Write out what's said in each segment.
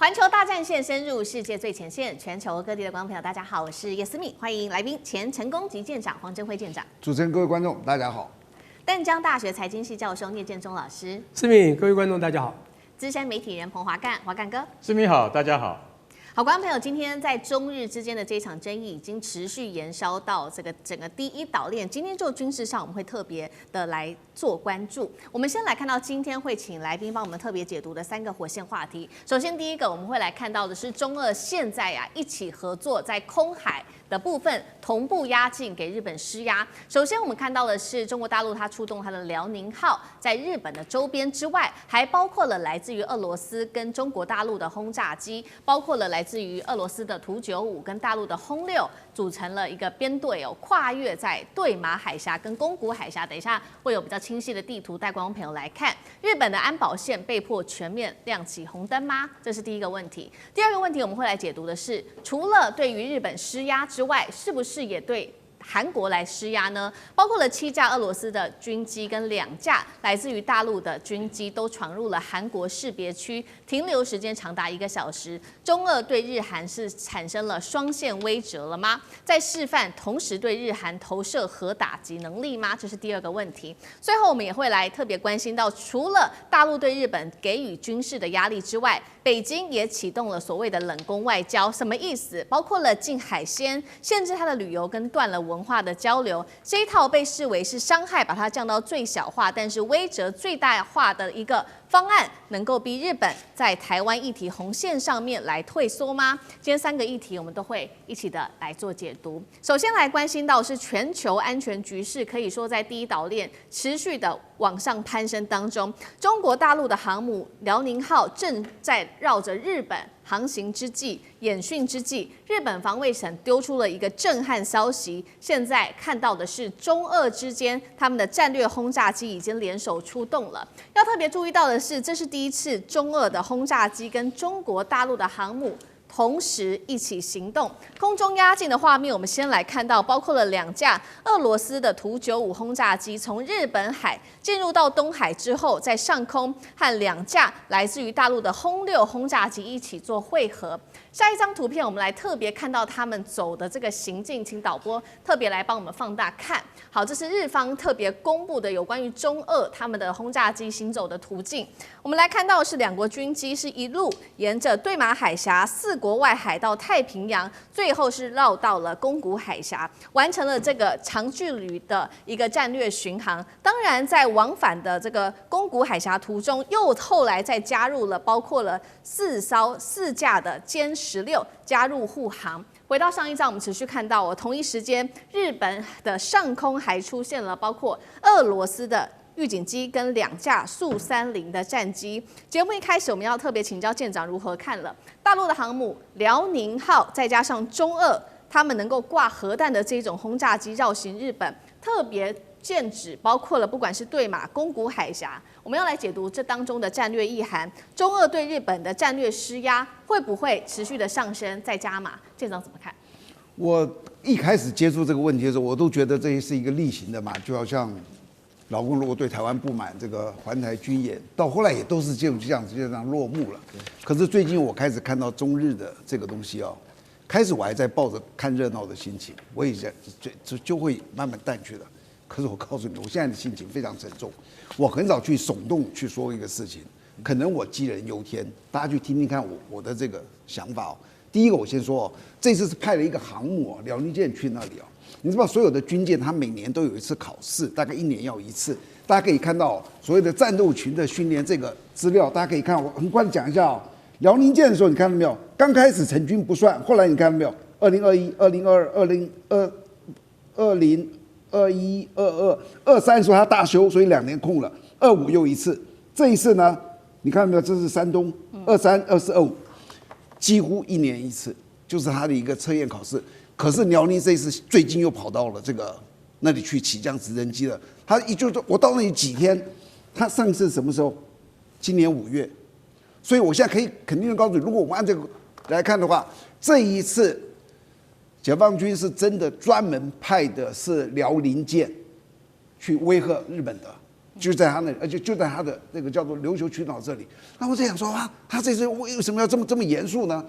環球大戰線深入世界最前線，全球各地的觀眾朋友，大家好，我是葉思敏，歡迎來賓前成功級艦長黃鎮輝艦長。主持人、各位觀眾，大家好。淡江大學財經系教授聶建中老師。思敏，各位觀眾，大家好。資深媒體人彭華幹，華幹哥。思敏好，大家好。好，觀眾朋友，今天在中日之間的這一場爭議已經持續延燒到這個整個第一島鏈。今天就軍事上，我們會特別的來做關注。我們先來看到今天會請來賓幫我們特別解讀的3個火線話題。首先，第一個我們會來看到的是中俄現在一起合作在空海的部分同步壓境給日本施壓。首先，我們看到的是中國大陸它出動它的遼寧號在日本的周邊之外，還包括了來自於俄羅斯跟中國大陸的轟炸機，包括了來自於俄羅斯的圖95跟大陸的轟6，組成了一個編隊跨越在對馬海峽跟宮古海峽。等一下會有比較清晰的地圖帶觀眾朋友來看。日本的安保線被迫全面亮起紅燈嗎？這是第一個問題。第二個問題，我們會來解讀的是，除了對於日本施壓之外，是不是也對韓國來施壓呢？包括了7架俄羅斯的軍機跟2架來自於大陸的軍機都闖入了韓國識別區，停留時間長達1個小時。中俄對日韓是產生了雙線威懾了嗎？在示範同時對日韓投射核打擊能力嗎？這是第二個問題。最後我們也會來特別關心到，除了大陸對日本給予軍事的壓力之外，北京也啟動了所謂的冷宮外交，什麼意思？包括了禁海鮮、限制它的旅遊跟斷了文化的交流，這一套被視為是傷害，把它降到最小化，但是威懾最大化的一個方案，能夠逼日本在台灣議題紅線上面來退縮嗎？今天3個議題我們都會一起的來做解讀。首先來關心到是全球安全局勢，可以說在第一島鏈持續的往上攀升當中，中國大陸的航母遼寧號正在繞着日本航行之際、演訓之際，日本防衛省丟出了一個震撼消息。現在看到的是中俄之間他們的戰略轟炸機已經聯手出動了。要特別注意到的是，這是第一次中俄的轟炸機跟中國大陸的航母同時一起行動，空中壓境的畫面，我們先來看到，包括了2架俄羅斯的圖95轟炸機從日本海進入到東海之後，在上空和2架來自於大陸的轟6轟炸機一起做會合。下一張圖片，我們來特別看到他們走的這個行徑，請導播特別來幫我們放大看。好，這是日方特別公布的有關於中俄他們的轟炸機行走的途徑。我們來看到的是2國軍機是一路沿着對馬海峽4國外海到太平洋，最後是繞到了宮古海峽，完成了這個長距離的一個戰略巡航。當然，在往返的這個宮古海峽途中，又後來再加入了包括了4架的歼16加入護航。回到上一章，我們持續看到同一時間，日本的上空還出現了包括俄羅斯的預警機跟2架Su-30的戰機。節目一開始，我們要特別請教艦長如何看了大陸的航母遼寧號，再加上中俄他們能夠掛核彈的這種轟炸機繞行日本，特別劍指包括了不管是對馬、宮古海峽，我們要來解讀這當中的戰略意涵。中俄對日本的戰略施壓會不會持續的上升再加碼？艦長怎麼看？我一開始接觸這個問題的時候，我都覺得這是一個例行的嘛，就好像老共如果對台灣不滿，這個環台軍演，到後來也都是就這樣落幕了。可是最近我開始看到中日的這個東西開始我還在抱着看熱鬧的心情，我也就會慢慢淡去了。可是我告訴你，我現在的心情非常沉重。我很少去耸動去說一個事情，可能我杞人憂天。大家去聽聽看我的這個想法。第一個，我先說這次是派了一個航母遼寧艦去那裡你知道所有的軍艦它每年都有一次考試，大概1年要1次。大家可以看到所謂的戰鬥群的訓練這個資料，大家可以看。我很快的講一下遼寧艦的時候，你看到沒有？剛開始成軍不算，後來你看到沒有？2021、2022、2020、21、22、23說他大修，所以2年空了。25又1次，這一次呢，你看到沒有？這是山東23、24、25，幾乎1年1次，就是他的一個測驗考試。可是遼寧這一次最近又跑到了這個那裡去起降直升機了。他就是我到那裡幾天，他上次什麼時候？今年5月。所以我現在可以肯定的告訴你，如果我們按這個來看的話，這一次解放軍是真的專門派的是遼寧艦去威嚇日本的。就在他那裡，而且就在他的那個叫做琉球群島這裡。那我在想說啊，他這次為什麼要這麼嚴肅呢？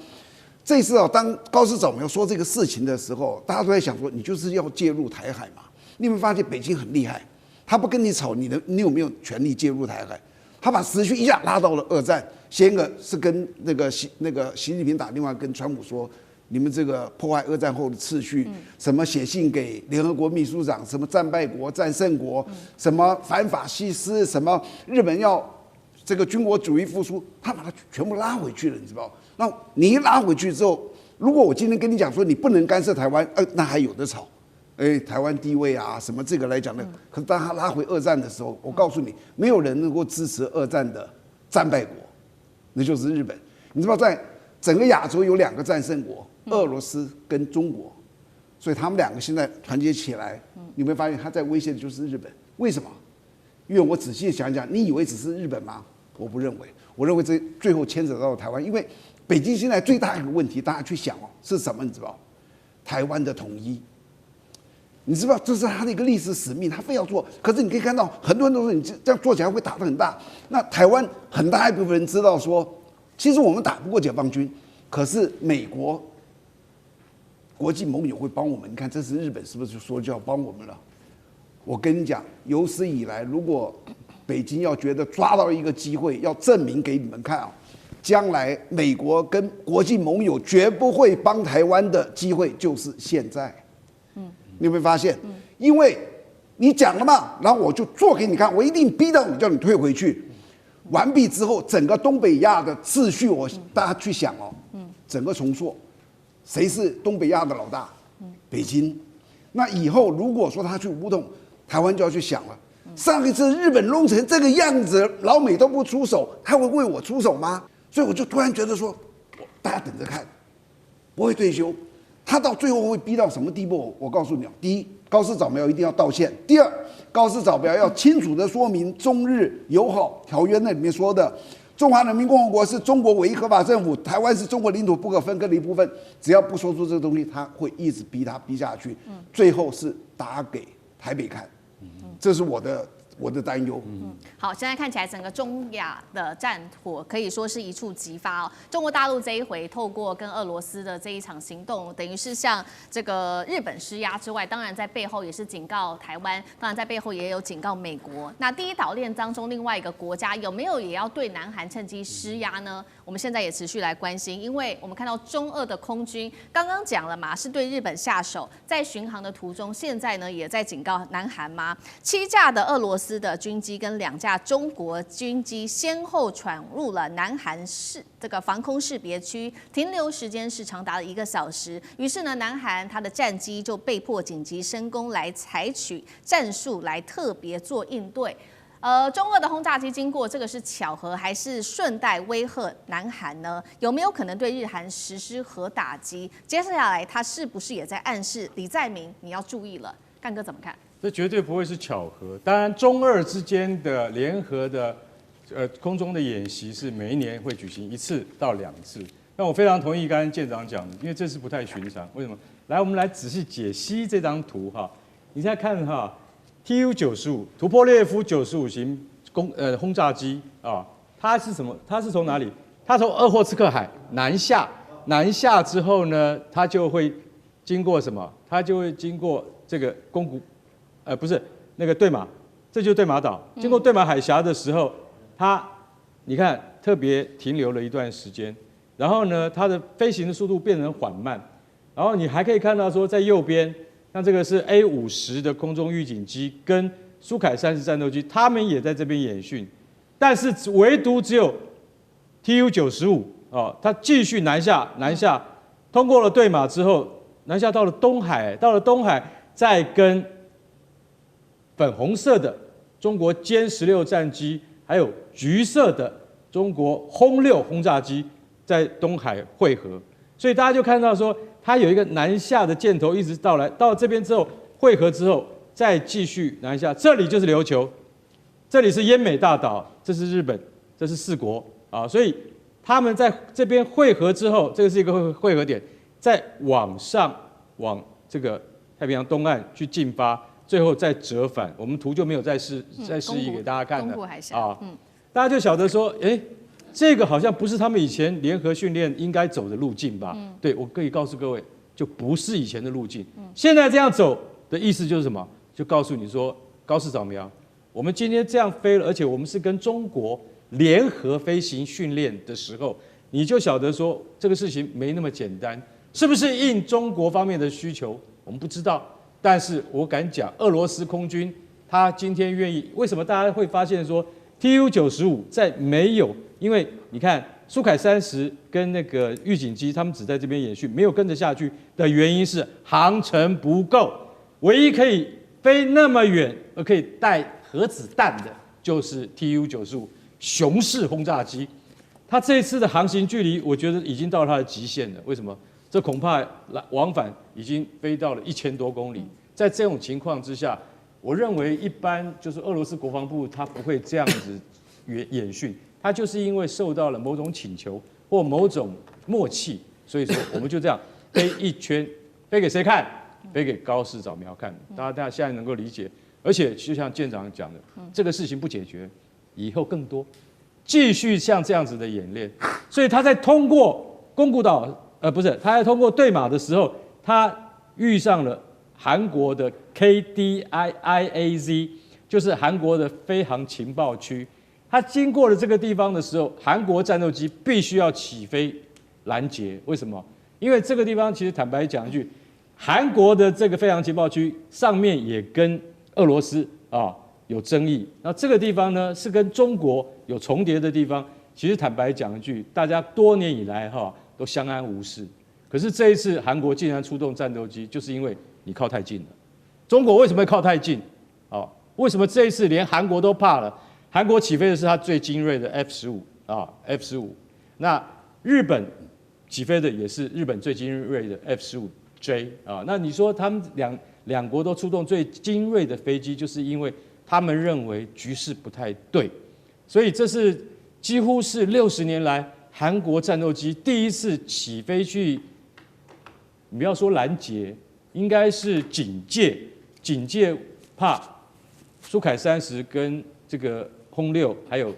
這次啊，當高市早苗說這個事情的時候，大家都在想說，你就是要介入台海嘛？你有沒有發現北京很厲害？他不跟你吵，你有沒有權利介入台海？他把時序一下拉到了二戰，先個是跟那個習近平打電話跟川普說，你們這個破壞二戰後的秩序，什麼寫信給聯合國秘書長，什麼戰敗國、戰勝國，什麼反法西斯，什麼日本要這個軍國主義復甦，他把它全部拉回去了，你知道？那你一拉回去之後，如果我今天跟你講說你不能干涉台灣，那還有得吵。台灣地位啊，什麼這個來講呢？可是當他拉回二戰的時候，我告訴你，沒有人能夠支持二戰的戰敗國，那就是日本。你知道，在整個亞洲有2個戰勝國，俄羅斯跟中國，所以他們2個現在團結起來，你會發現他在威脅的就是日本。為什麼？因為我仔細想想，你以為只是日本嗎？我不認為，我認為這最後牽扯到台灣，因為北京現在最大一個問題，大家去想哦，是什麼？你知道？台灣的統一。你知道這是他的一個歷史使命，他非要做。可是你可以看到，很多人都說你這樣做起來會打得很大。那台灣很大一部分人知道說，其實我們打不過解放軍，可是美國國際盟友會幫我們。你看，這次日本是不是說就要幫我們了？我跟你講，有史以來，如果北京要覺得抓到一個機會，要證明給你們看啊，將來美國跟國際盟友絕不會幫台灣的機會就是現在。你有沒有發現？因為你講了嘛，然後我就做給你看，我一定逼到你，叫你退回去。完畢之後，整個東北亞的秩序，大家去想哦，整個重塑，誰是東北亞的老大？北京。那以後如果說他去武統，台灣就要去想了。上一次日本弄成這個樣子，老美都不出手，他會為我出手嗎？所以我就突然覺得說，大家等着看，不會退休。他到最後會逼到什麼地步？我告訴你，第一，高市早苗一定要道歉；第二，高市早苗要清楚地說明中日友好條約那裡面說的，中華人民共和國是中國唯一合法政府，台灣是中國領土不可分割的一部分。只要不說出這個東西，他會一直逼他逼下去，最後是打給台北看。這是我的擔憂。好，現在看起來整個中亞的戰火可以說是一觸即發哦。中國大陸這一回透過跟俄羅斯的這一場行動，等於是向這個日本施壓之外，當然在背後也是警告台灣，當然在背後也有警告美國。那第一島鏈當中另外一個國家有沒有也要對南韓趁機施壓呢？我們現在也持續來關心，因為我們看到中俄的空軍剛剛講了嘛，是對日本下手，在巡航的途中，現在呢也在警告南韓嗎？7架的俄羅斯的軍機跟2架中國軍機先後闖入了南韓這個防空識別區，停留時間是長達了1個小時。於是呢，南韓它的戰機就被迫緊急升空，來採取戰術來特別做應對。中俄的轟炸機經過，這個是巧合還是順帶威嚇南韓呢？有沒有可能對日韓實施核打擊？接下來他是不是也在暗示李在明你要注意了？幹哥怎麼看？這絕對不會是巧合。當然，中俄之間的聯合的空中的演習是每一年會舉行1次到2次。那我非常同意剛才艦長講的，因為這是不太尋常。為什麼？來，我們來仔細解析這張圖哈。你現在看哈。Tu-95圖波列夫95型轟炸機啊，它是什麼？它是從哪裡？它從鄂霍次克海南下之後呢，它就會經過什麼？它就會經過這個宮古，不是那個對馬，這就是對馬島。經過對馬海峽的時候，它你看特別停留了一段時間，然後呢，它的飛行的速度變成緩慢，然後你還可以看到說在右邊。那這個是 A-50的空中預警機跟蘇凱30戰鬥機，他們也在這邊演訓，但是唯獨只有 Tu-95哦，它繼續南下，通過了對馬之後，南下到了東海，再跟粉紅色的中國殲16戰機，還有橘色的中國轟6轟炸機在東海匯合，所以大家就看到說。它有一個南下的箭頭，一直到這邊之後匯合之後，再繼續南下。這裡就是琉球，這裡是奄美大島，這是日本，這是4國啊。所以他們在這邊匯合之後，這個是一個匯合點，再往上往這個太平洋東岸去進發，最後再折返。我們圖就沒有再示意給大家看了啊。大家就曉得說，這個好像不是他們以前聯合訓練應該走的路徑吧？對，我可以告訴各位，就不是以前的路徑。現在這樣走的意思就是什麼？就告訴你說，高市早苗，我們今天這樣飛了，而且我們是跟中國聯合飛行訓練的時候，你就曉得說這個事情沒那麼簡單，是不是應中國方面的需求？我們不知道，但是我敢講，俄羅斯空軍他今天願意，為什麼大家會發現說 TU-95在沒有？因為你看蘇凱30跟那個預警機，他們只在這邊演訓，沒有跟着下去的原因是航程不夠。唯一可以飛那麼遠而可以帶核子彈的，就是 TU-95雄式轟炸機。它這一次的航行距離，我覺得已經到了它的極限了。為什麼？這恐怕往返已經飛到了1000多公里。在這種情況之下，我認為一般就是俄羅斯國防部他不會這樣子演訓。他就是因為受到了某種請求或某種默契，所以說我們就這樣飛一圈，飛給誰看？飛給高市早苗看。大家現在能夠理解，而且就像艦長講的，這個事情不解決，以後更多，繼續像這樣子的演練。所以他在通過宮古島，他在通過對馬的時候，他遇上了韓國的 KDIAZ， 就是韓國的飛航情報區。他經過了這個地方的時候，韓國戰鬥機必須要起飛攔截。為什麼？因為這個地方其實坦白講一句，韓國的這個飛航情報區上面也跟俄羅斯有爭議。那這個地方呢是跟中國有重疊的地方。其實坦白講一句，大家多年以來都相安無事。可是這一次韓國竟然出動戰鬥機，就是因為你靠太近了。中國為什麼會靠太近？為什麼這一次連韓國都怕了？韓國起飛的是它最精銳的 F-15。那日本起飛的也是日本最精銳的 F-15J 那你說他們兩國都出動最精銳的飛機，就是因為他們認為局勢不太對，所以這是幾乎是60年來韓國戰鬥機第一次起飛去，你不要說攔截，應該是警戒，怕蘇凱30跟這個轟6還有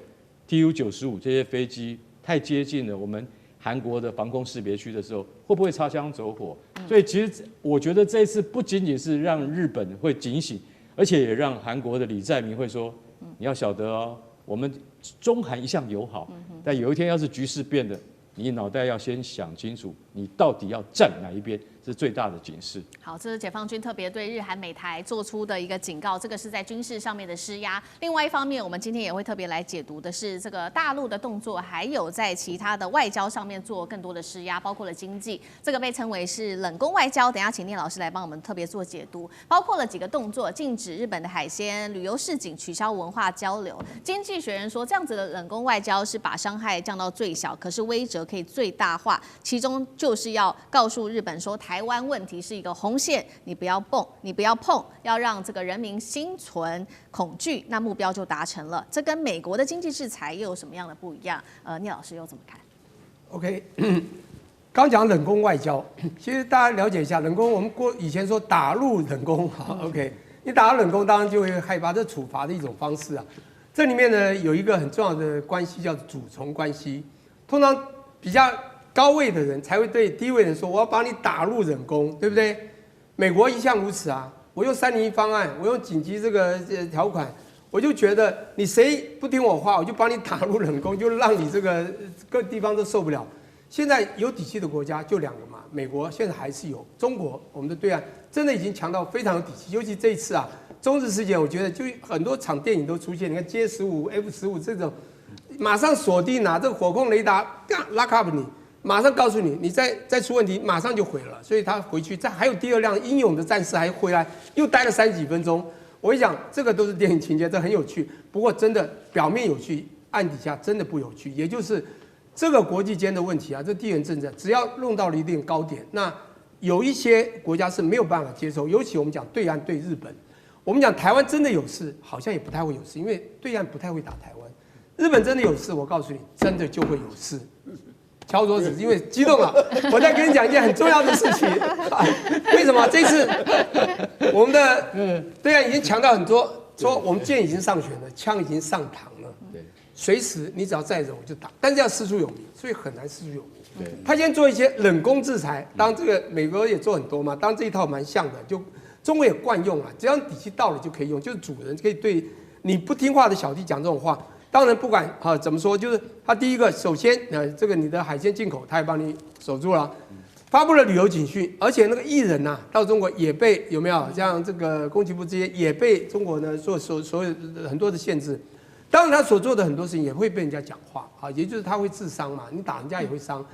TU-95這些飛機太接近了我們韓國的防空識別區的時候，會不會擦槍走火？所以其實我覺得這一次不僅僅是讓日本會警醒，而且也讓韓國的李在明會說，你要曉得哦，我們中韓一向友好，但有一天要是局勢變了，你腦袋要先想清楚，你到底要站哪一邊，這是最大的警示。好，這是解放軍特別對日韓美台做出的一個警告，這個是在軍事上面的施壓。另外一方面，我們今天也會特別來解讀的是这個大陸的動作，還有在其他的外交上面做更多的施壓，包括了經濟，這個被稱為是冷宮外交。等一下請聶老師來幫我們特別做解讀，包括了幾個動作：禁止日本的海鮮旅遊市井，取消文化交流。經濟學人說，這樣子的冷宮外交是把傷害降到最小，可是威懾可以最大化，其中就是要告訴日本說，台灣問題是一個紅線，你不要碰，要讓這個人民心存恐懼，那目標就達成了。這跟美國的經濟制裁又有什麼樣的不一樣？聶老師又怎麼看 ？OK， 剛講冷宮外交，其實大家了解一下冷宮，我們以前說打入冷宮，好 ，OK， 你打入冷宮，當然就會害怕，這處罰的一種方式啊。這裡面呢有一個很重要的關係叫主從關係，通常比較高位的人才會對低位人說，我要把你打入冷宮，對不對？美國一向如此啊，我用301方案，我用緊急這個條款，我就覺得你誰不聽我話，我就把你打入冷宮，就讓你這個各地方都受不了。現在有底氣的國家就2個嘛，美國現在還是有，中國我們的對岸真的已經強到非常有底氣，尤其這一次啊，中日事件，我覺得就很多場電影都出現，你看 J-15、F-15這種，馬上鎖定啊，這個火控雷達lock up你。馬上告訴你，你再出問題，馬上就毀了。所以他回去，再還有第2輛英勇的戰士還回來，又待了30幾分鐘。我跟你講，這個都是電影情節，這很有趣。不過真的表面有趣，暗底下真的不有趣。也就是這個國際間的問題啊，這地緣政治只要弄到了一定高點，那有一些國家是沒有辦法接受。尤其我們講對岸對日本，我們講台灣真的有事，好像也不太會有事，因為對岸不太會打台灣。日本真的有事，我告訴你，真的就會有事。敲桌子，因為激動了。我再跟你講一件很重要的事情，為什麼這次我們的對岸已經強調很多，說我們箭已經上弦了，槍已經上膛了，隨時你只要再忍我就打，但是要師出有名，所以很難師出有名。他先做一些冷攻制裁，當然這個美國也做很多嘛，當然這一套蠻像的，就中國也慣用了，只要底氣到了就可以用，就是主人可以對你不聽話的小弟講這種話。當然不管怎麼說，就是他第一個，首先這個你的海鮮進口他也幫你守住了，發布了旅遊警訊，而且那個藝人吶到中國也被有沒有像這個攻擊部這些也被中國呢所有很多的限制。當然他所做的很多事情也會被人家講話也就是他會自傷嘛，你打人家也會傷。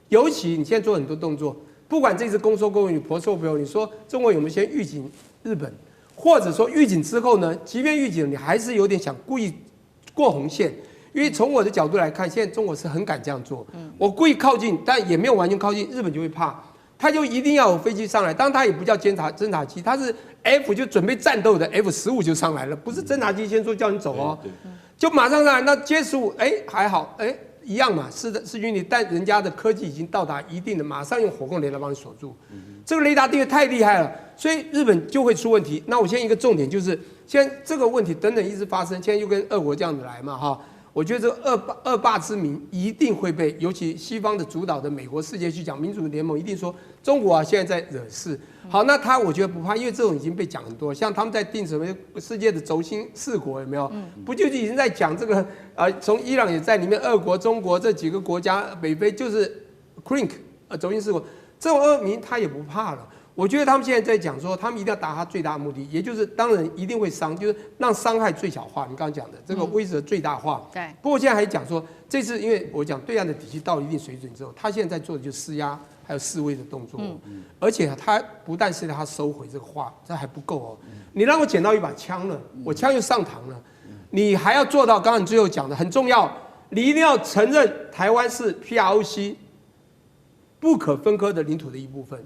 尤其你現在做很多動作，不管這次公說公有理，婆說婆有理，你說中國有沒有先預警日本，或者說預警之後呢，即便預警你還是有點想故意過紅線，因為從我的角度來看，現在中國是很敢這樣做。我故意靠近，但也沒有完全靠近，日本就會怕，他就一定要有飛機上來。當然他也不叫偵察機，他是 F 就準備戰鬥的 F-15就上來了，不是偵察機先說叫你走哦，就馬上上來。那歼15還好一樣嘛，是的是軍力，但人家的科技已經到達一定的，馬上用火控雷達幫你鎖住。這個雷達定位太厲害了，所以日本就會出問題。那我现在一個重點就是，現在這個問題等等一直發生，現在又跟俄國這樣子來嘛我覺得這個惡霸之名一定會被，尤其西方的主導的美國世界去講，民主聯盟一定說中國現在在惹事。好，那他我覺得不怕，因為這種已經被講很多，像他們在定什麼世界的軸心4國有沒有？不就已經在講這個從伊朗也在裡面，俄國、中國這幾個國家，北非就是 CRINC 軸心4國，這種惡名他也不怕了。我覺得他們現在在講說，他們一定要達他最大的目的，也就是當然一定會傷，就是讓傷害最小化。你剛剛講的這個威懾最大化。对。不過現在還講說，這次因為我講對岸的底氣到了一定水準之後，他現在在做的就是施壓還有示威的動作。而且他不但是他收回這個話，這還不夠哦。你讓我撿到一把槍了，我槍又上膛了，你還要做到剛剛你最後講的很重要，你一定要承認台灣是 PROC 不可分割的領土的一部分。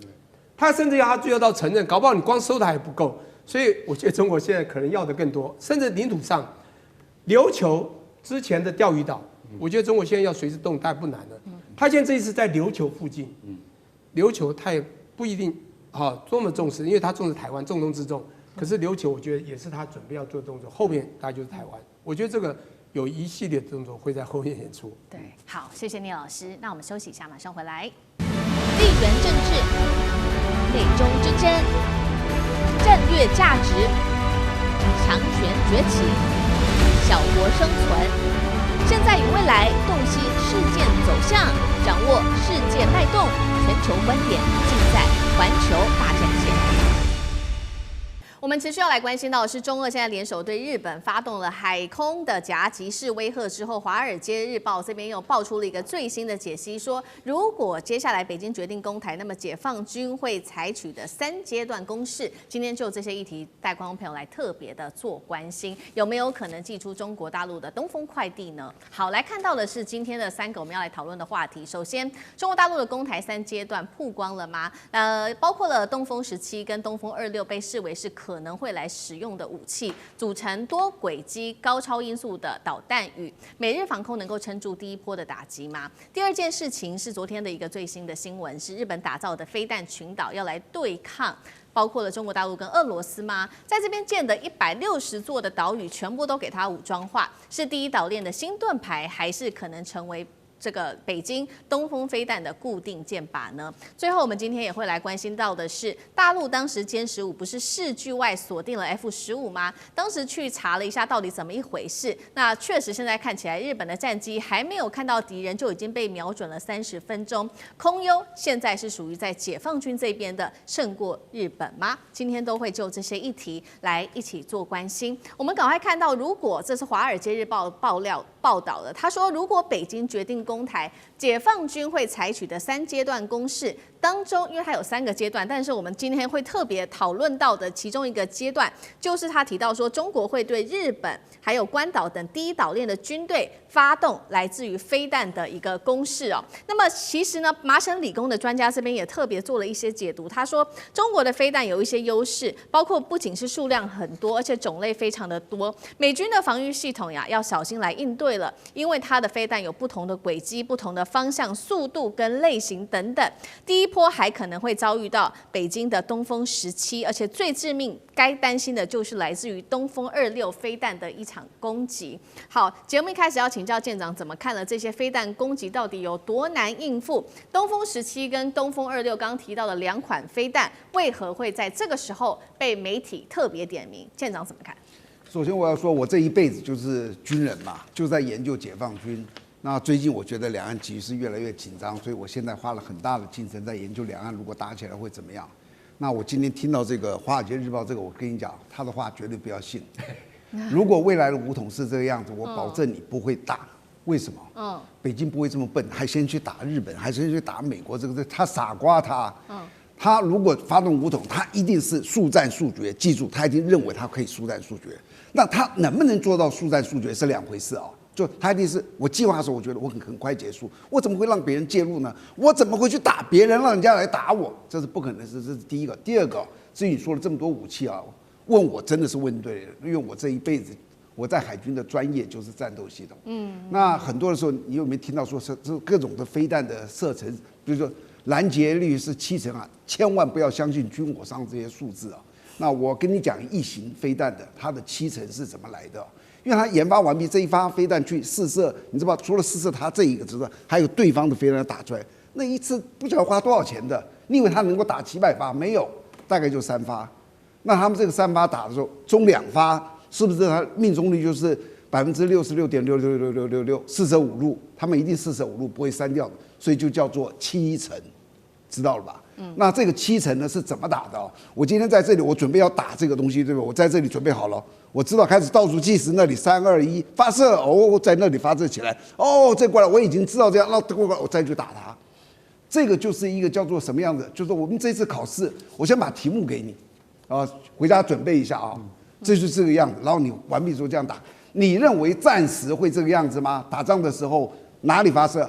他甚至要他最後到承認，搞不好你光收的還不夠，所以我覺得中國現在可能要的更多，甚至領土上，琉球之前的釣魚島，我覺得中國現在要隨時動彈不難了。他現在這一次在琉球附近，琉球他也不一定多麼重視，因為他重視台灣，重中之重。可是琉球我覺得也是他準備要做的動作，後面大概就是台灣。我覺得這個有一系列的動作會在後面演出。對，好，謝謝聶老師。那我們休息一下，馬上回來。地緣政治、美中之爭、戰略價值、強權崛起、小國生存，現在與未來洞悉事件走向，掌握世界脈動，全球觀點盡在環球大戰線。我們持續要來關心到的是，中俄現在聯手對日本發動了海空的夾擊式威嚇之後，《華爾街日報》這邊又爆出了一個最新的解析，說如果接下來北京決定攻台，那麼解放軍會採取的3階段攻勢。今天就這些議題帶觀眾朋友來特別的做關心，有沒有可能祭出中國大陸的東風快遞呢？好，來看到的是今天的3個我們要來討論的話題。首先，中國大陸的攻台3階段曝光了嗎？包括了東風17跟東風26被視為是可能會來使用的武器，組成多軌機高超音速的導彈羽，美日防空能夠撐住第一波的打擊嗎？第二件事情是昨天的一個最新的新聞，是日本打造的飛彈群島要來對抗包括了中國大陸跟俄羅斯嗎？在這邊建的160座的島嶼全部都給它武裝化，是第一島鏈的新盾牌，還是可能成為這個北京東風飛彈的固定箭靶呢？最後，我們今天也會來關心到的是，大陸當時殲15不是視距外鎖定了 F-15嗎？當時去查了一下，到底怎麼一回事？那確實現在看起來，日本的戰機還沒有看到敵人，就已經被瞄準了30分鐘。空優現在是屬於在解放軍這邊的勝過日本嗎？今天都會就這些議題來一起做關心。我們趕快看到，如果這是《華爾街日報》報道的，他說，如果北京決定攻台，解放軍會採取的3階段攻勢當中，因為它有3個階段，但是我們今天會特別討論到的其中一個階段，就是他提到說，中國會對日本還有關島等第一島鏈的軍隊發動來自於飛彈的一個攻勢哦。那麼其實呢，麻省理工的專家這邊也特別做了一些解讀，他說中國的飛彈有一些優勢，包括不僅是數量很多，而且種類非常的多，美軍的防禦系統呀要小心來應對。對了，因為它的飛彈有不同的軌跡、不同的方向、速度跟類型等等。第一波還可能會遭遇到北京的東風17，而且最致命、該擔心的就是來自於東風26飛彈的一場攻擊。好，節目一開始要請教艦長，怎麼看了這些飛彈攻擊到底有多難應付？東風17跟東風26剛剛提到的兩款飛彈，為何會在這個時候被媒體特別點名？艦長怎麼看？首先我要說，我這一輩子就是軍人嘛，就在研究解放軍。那最近我覺得两岸局勢越來越緊張，所以我現在花了很大的精神在研究两岸如果打起来會怎麼樣。那我今天聽到這個《華爾街日報》這個，我跟你講，他的話絕對不要信。如果未來的武統是這個樣子，我保證你不會打。為什麼？北京不會這麼笨，還先去打日本，還先去打美國，這個他傻瓜他。他如果發動武統，他一定是速戰速決。記住，他已經認為他可以速戰速決。那他能不能做到速戰速決是兩回事啊。就他一定是我計劃的時候，我覺得我很快結束，我怎麼會讓別人介入呢？我怎麼會去打別人，讓人家來打我？這是不可能的事。這是第一個。第二個，至於你說了這麼多武器啊，問我真的是問對了，因為我這一輩子我在海軍的專業就是戰鬥系統。那很多的時候，你有沒有聽到說這各種的飛彈的射程，比如說攔截率是70%啊，千萬不要相信軍火商這些數字啊。那我跟你講一型飛彈的，它的70%是怎麼來的？因為它研發完畢，這一發飛彈去試射，你知道吧？除了試射它這一個之外，還有對方的飛彈打出來，那一次不曉得花多少錢的。你以為它能夠打700發？沒有，大概就3發。那他們這個3發打的時候，中2發，是不是它命中率就是66.6666666，四捨五入，他們一定四捨五入不會刪掉的，所以就叫做7成，知道了吧？那這個7成呢是怎麼打的？我今天在這裡，我準備要打這個東西，對吧？我在這裡準備好了，我知道開始倒數計時，那裡3、2、1發射，哦，在那裡發射起來，哦，再過來，我已經知道這樣，那過來我再去打它。這個就是一個叫做什麼樣的？就是我們這次考試，我先把題目給你，啊，回家準備一下啊，這就是這個樣子。然後你完畢之後這樣打，你認為戰時會這個樣子嗎？打仗的時候哪裡發射，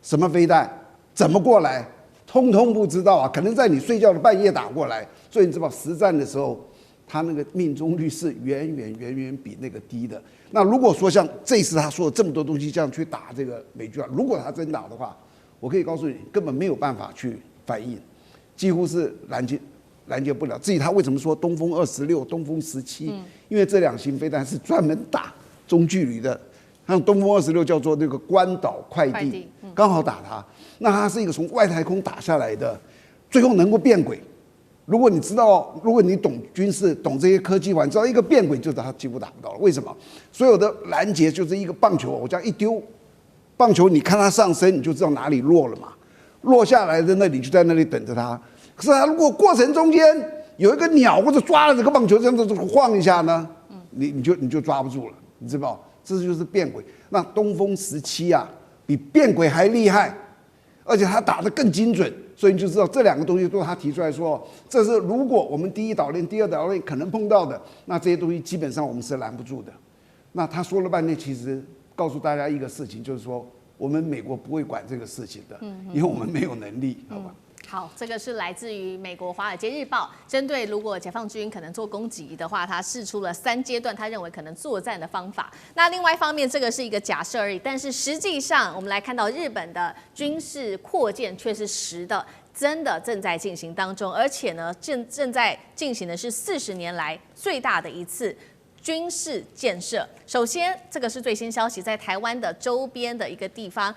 什麼飛彈，怎麼過來？通通不知道啊，可能在你睡覺的半夜打過來，所以你知道實戰的時候，他那個命中率是遠遠比那個低的。那如果說像這次他說的這麼多東西這樣去打這個美軍啊，如果他真打的話，我可以告訴你，根本沒有辦法去反應，幾乎是攔截不了。至於他為什麼說東風26、東風17，因為這兩型飛彈是專門打中距離的。像東風26叫做那個關島快遞，剛好打它。那它是一個從外太空打下來的，最後能夠變軌。如果你知道，如果你懂軍事、懂這些科技，你知道一個變軌就是它幾乎打不到了。為什麼？所有的攔截就是一個棒球，我這樣一丟，棒球你看它上升，你就知道哪裡落了嘛。落下來的那裡就在那裡等着它。可是它如果過程中間有一個鳥或者抓了這個棒球這樣子晃一下呢，你就抓不住了，你知道？這就是變軌。那東風17啊，比變軌還厲害。而且他打得更精準，所以你就知道這兩個東西都是他提出來說，這是如果我們第一島鏈、第二島鏈可能碰到的，那這些東西基本上我們是攔不住的。那他說了半天，其實告訴大家一個事情，就是說我們美國不會管這個事情的，因為我們沒有能力，好吧？好，這個是來自於美國《華爾街日報》，針對如果解放軍可能做攻擊的話，他釋出了3階段，他認為可能作戰的方法。那另外一方面，這個是一個假設而已，但是實際上我們來看到日本的軍事擴建卻是實的，真的正在進行當中，而且呢，正在進行的是40年來最大的一次軍事建設。首先，這個是最新消息，在台灣的周邊的一個地方，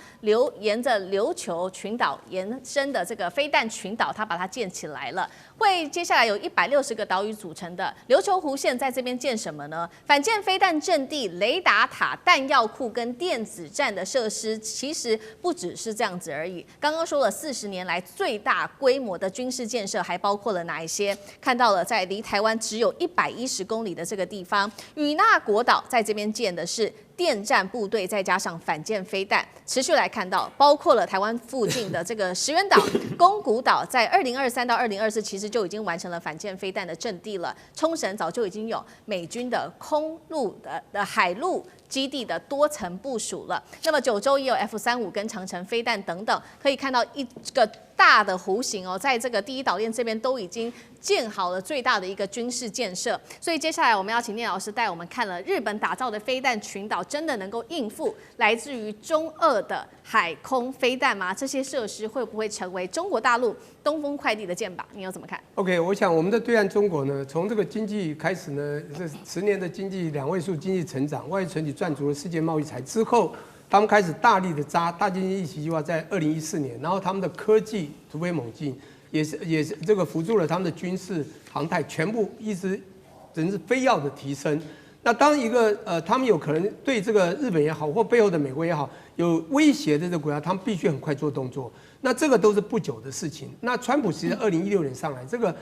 沿着琉球群島延伸的這個飛彈群島，它把它建起來了。會接下來有160個島嶼組成的琉球湖線，在這邊建什麼呢？反艦飛彈陣地、雷達塔、彈藥庫跟電子戰的設施，其實不只是這樣子而已。剛剛說了40年來最大規模的軍事建設，還包括了哪一些？看到了，在離台灣只有110公里的這個地方，與那國島在這邊建的是電戰部隊，再加上反艦飛彈。持續來看到，包括了台灣附近的這個石垣島、宮古島，在2023到2024其實就已經完成了反艦飛彈的陣地了。沖繩早就已經有美軍的空陸的海陸基地的多層部署了。那麼九州也有 F-35跟長程飛彈等等，可以看到一個大的弧形哦，在這個第一島鏈這邊都已經建好了最大的一個軍事建設。所以接下來我們要請聶老師帶我們看了日本打造的飛彈群島，真的能夠應付來自於中俄的海空飛彈嗎？这些設施會不會成為中國大陸東風快遞的箭靶？你有怎麼看 ？OK， 我想我們的對岸中國呢，從這個經濟開始呢，這10年的經濟2位數經濟成長，外匯存底賺足了世界貿易財之後，他們開始大力的扎大經濟一起計劃，在2014年，然後他們的科技突飛猛進，也是這個輔助了他們的軍事航太，全部一直真是飛躍的提升。那當一個他們有可能對這個日本也好，或背後的美國也好有威脅的這個國家，他們必須很快做動作。那這個都是不久的事情。那川普其實2016年上來，這個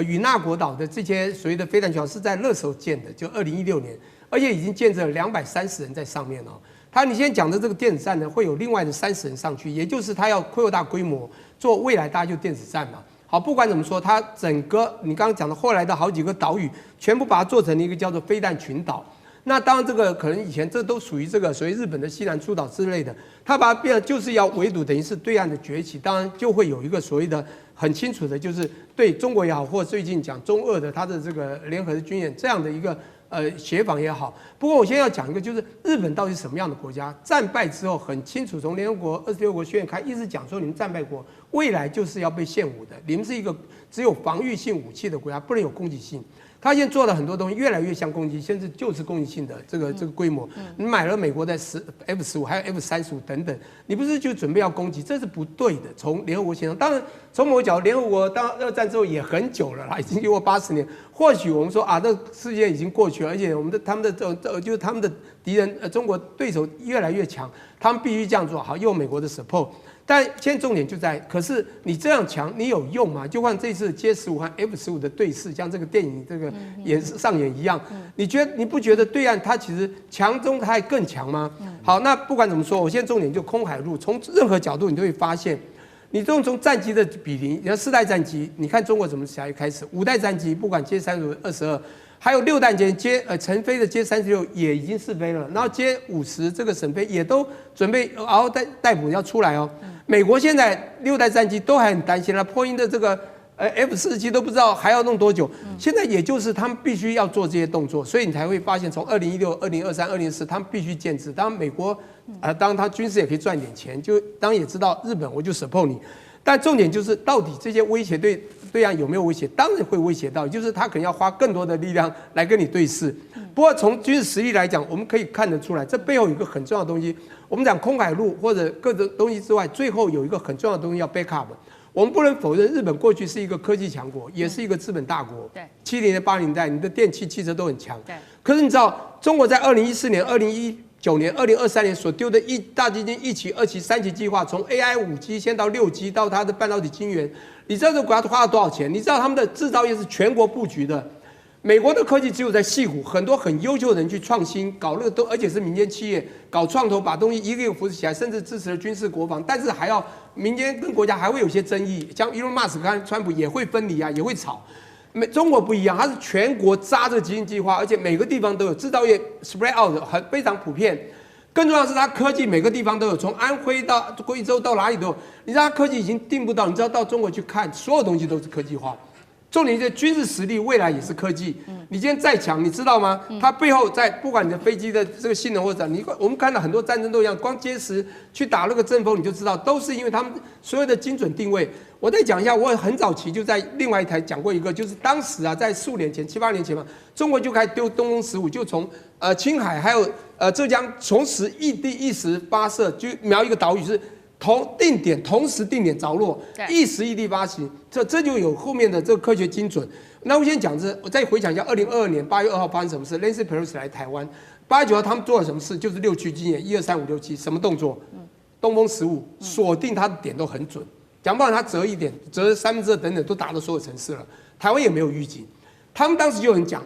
與那國島的這些所謂的飛彈群島是在那時候建的，就2016年，而且已經建設了230人在上面哦。你現在講的這個電子戰呢，會有另外的30人上去，也就是他要擴大規模做未來大家就電子戰嘛。好，不管怎麼說，它整個你剛剛講的後來的好幾個島嶼，全部把它做成了一個叫做飛彈群島。那當然這個可能以前這都屬於這個所謂日本的西南諸島之類的，它把它變成就是要圍堵，等於是對岸的崛起。當然就會有一個所謂的很清楚的，就是對中國也好，或最近講中俄的它的這個聯合的軍演這樣的一個協防也好。不過我現在要講一個，就是日本到底是什麼樣的國家？戰敗之後很清楚，從聯合國26國宣言開一直講說，你們戰敗國未來就是要被獻武的，你們是一個只有防禦性武器的國家，不能有攻擊性。他現在做了很多東西，越來越像攻擊，甚至就是攻擊性的這個規模。你買了美國的F-15，還有F-35等等，你不是就準備要攻擊？這是不對的。從聯合國協商，當然從某個角度，聯合國當2戰之後也很久了啦，已經超過80年。或許我們說啊，這世界已經過去了，而且他們的就是他們的敵人，中國對手越來越強，他們必須這樣做好，用美國的 support。但現在重點就在，可是你這樣強，你有用嗎？就像這次J-15和F-15的對視，像這個電影這個上演一樣，你不覺得對岸它其實強中它還更強嗎？好，那不管怎麼說，我現在重點就空海陸，從任何角度你都會發現，你從戰機的比例，你看4代戰機，你看中國怎麼開始，5代戰機不管J-35、22。還有6代成飛的J-36也已經試飛了，然後J-50這個審飛也都準備嗷嗷待哺要出來哦。美國現在6代戰機都還很擔心了，波音的這個F-47都不知道還要弄多久。現在也就是他們必須要做這些動作，所以你才會發現從2016、2023、2024他們必須建制。當然美國當然他軍事也可以賺點錢，就當然也知道日本我就 support 你，但重點就是到底這些威脅對岸有沒有威脅？當然會威脅到，就是他可能要花更多的力量來跟你對視。不過從軍事實力來講，我們可以看得出來，這背後有一個很重要的東西。我們講空海陸或者各種東西之外，最後有一個很重要的東西要 back up。我們不能否認，日本過去是一個科技強國，也是一個資本大國。對，70年代、80年代，你的電器、汽車都很強。對。可是你知道，中國在2014年、2019年、2023年所丟的大基金1期、2期、3期計劃，從 AI 5G 先到6G，到它的半導體晶圓。你知道這個國家花了多少錢？你知道他們的製造業是全國布局的。美國的科技只有在矽谷，很多很優秀的人去創新，搞那個都，而且是民間企業搞創投，把東西一個一個扶持起來，甚至支持了軍事國防。但是還要民間跟國家還會有些爭議，像 Elon Musk 跟川普也會分離啊，也會吵。中國不一樣，它是全國扎這個基金計劃，而且每個地方都有製造業 spread out 非常普遍。更重要的是，它科技每個地方都有，從安徽到貴州到哪裡都有。你知道它科技已經定不到，你知道到中國去看，所有東西都是科技化。重點是軍事實力，未來也是科技。你今天再強，你知道嗎？它背後在不管你的飛機的這個性能或者我們看到很多戰爭都一樣，光結實去打那個陣風，你就知道都是因為他們所有的精準定位。我再講一下，我很早期就在另外一台講過一個，就是當時啊，在4、5年前、7、8年前嘛，中國就開始丟東風15，就從青海還有浙江同時一時發射，就瞄一個島嶼是。同時定點着落，一時一地發行，這就有後面的這個科學精準。那我先講這，我再回想一下，2022年8月2號發生什麼事 ？Nancy Pelosi 來台灣，8月9號他們做了什麼事？就是6區經驗，1、2、3、5、6、7，什麼動作？東風15鎖定它的點都很準，講不好它折1點，折2/3等等都打到所有城市了。台灣也沒有預警，他們當時就很講。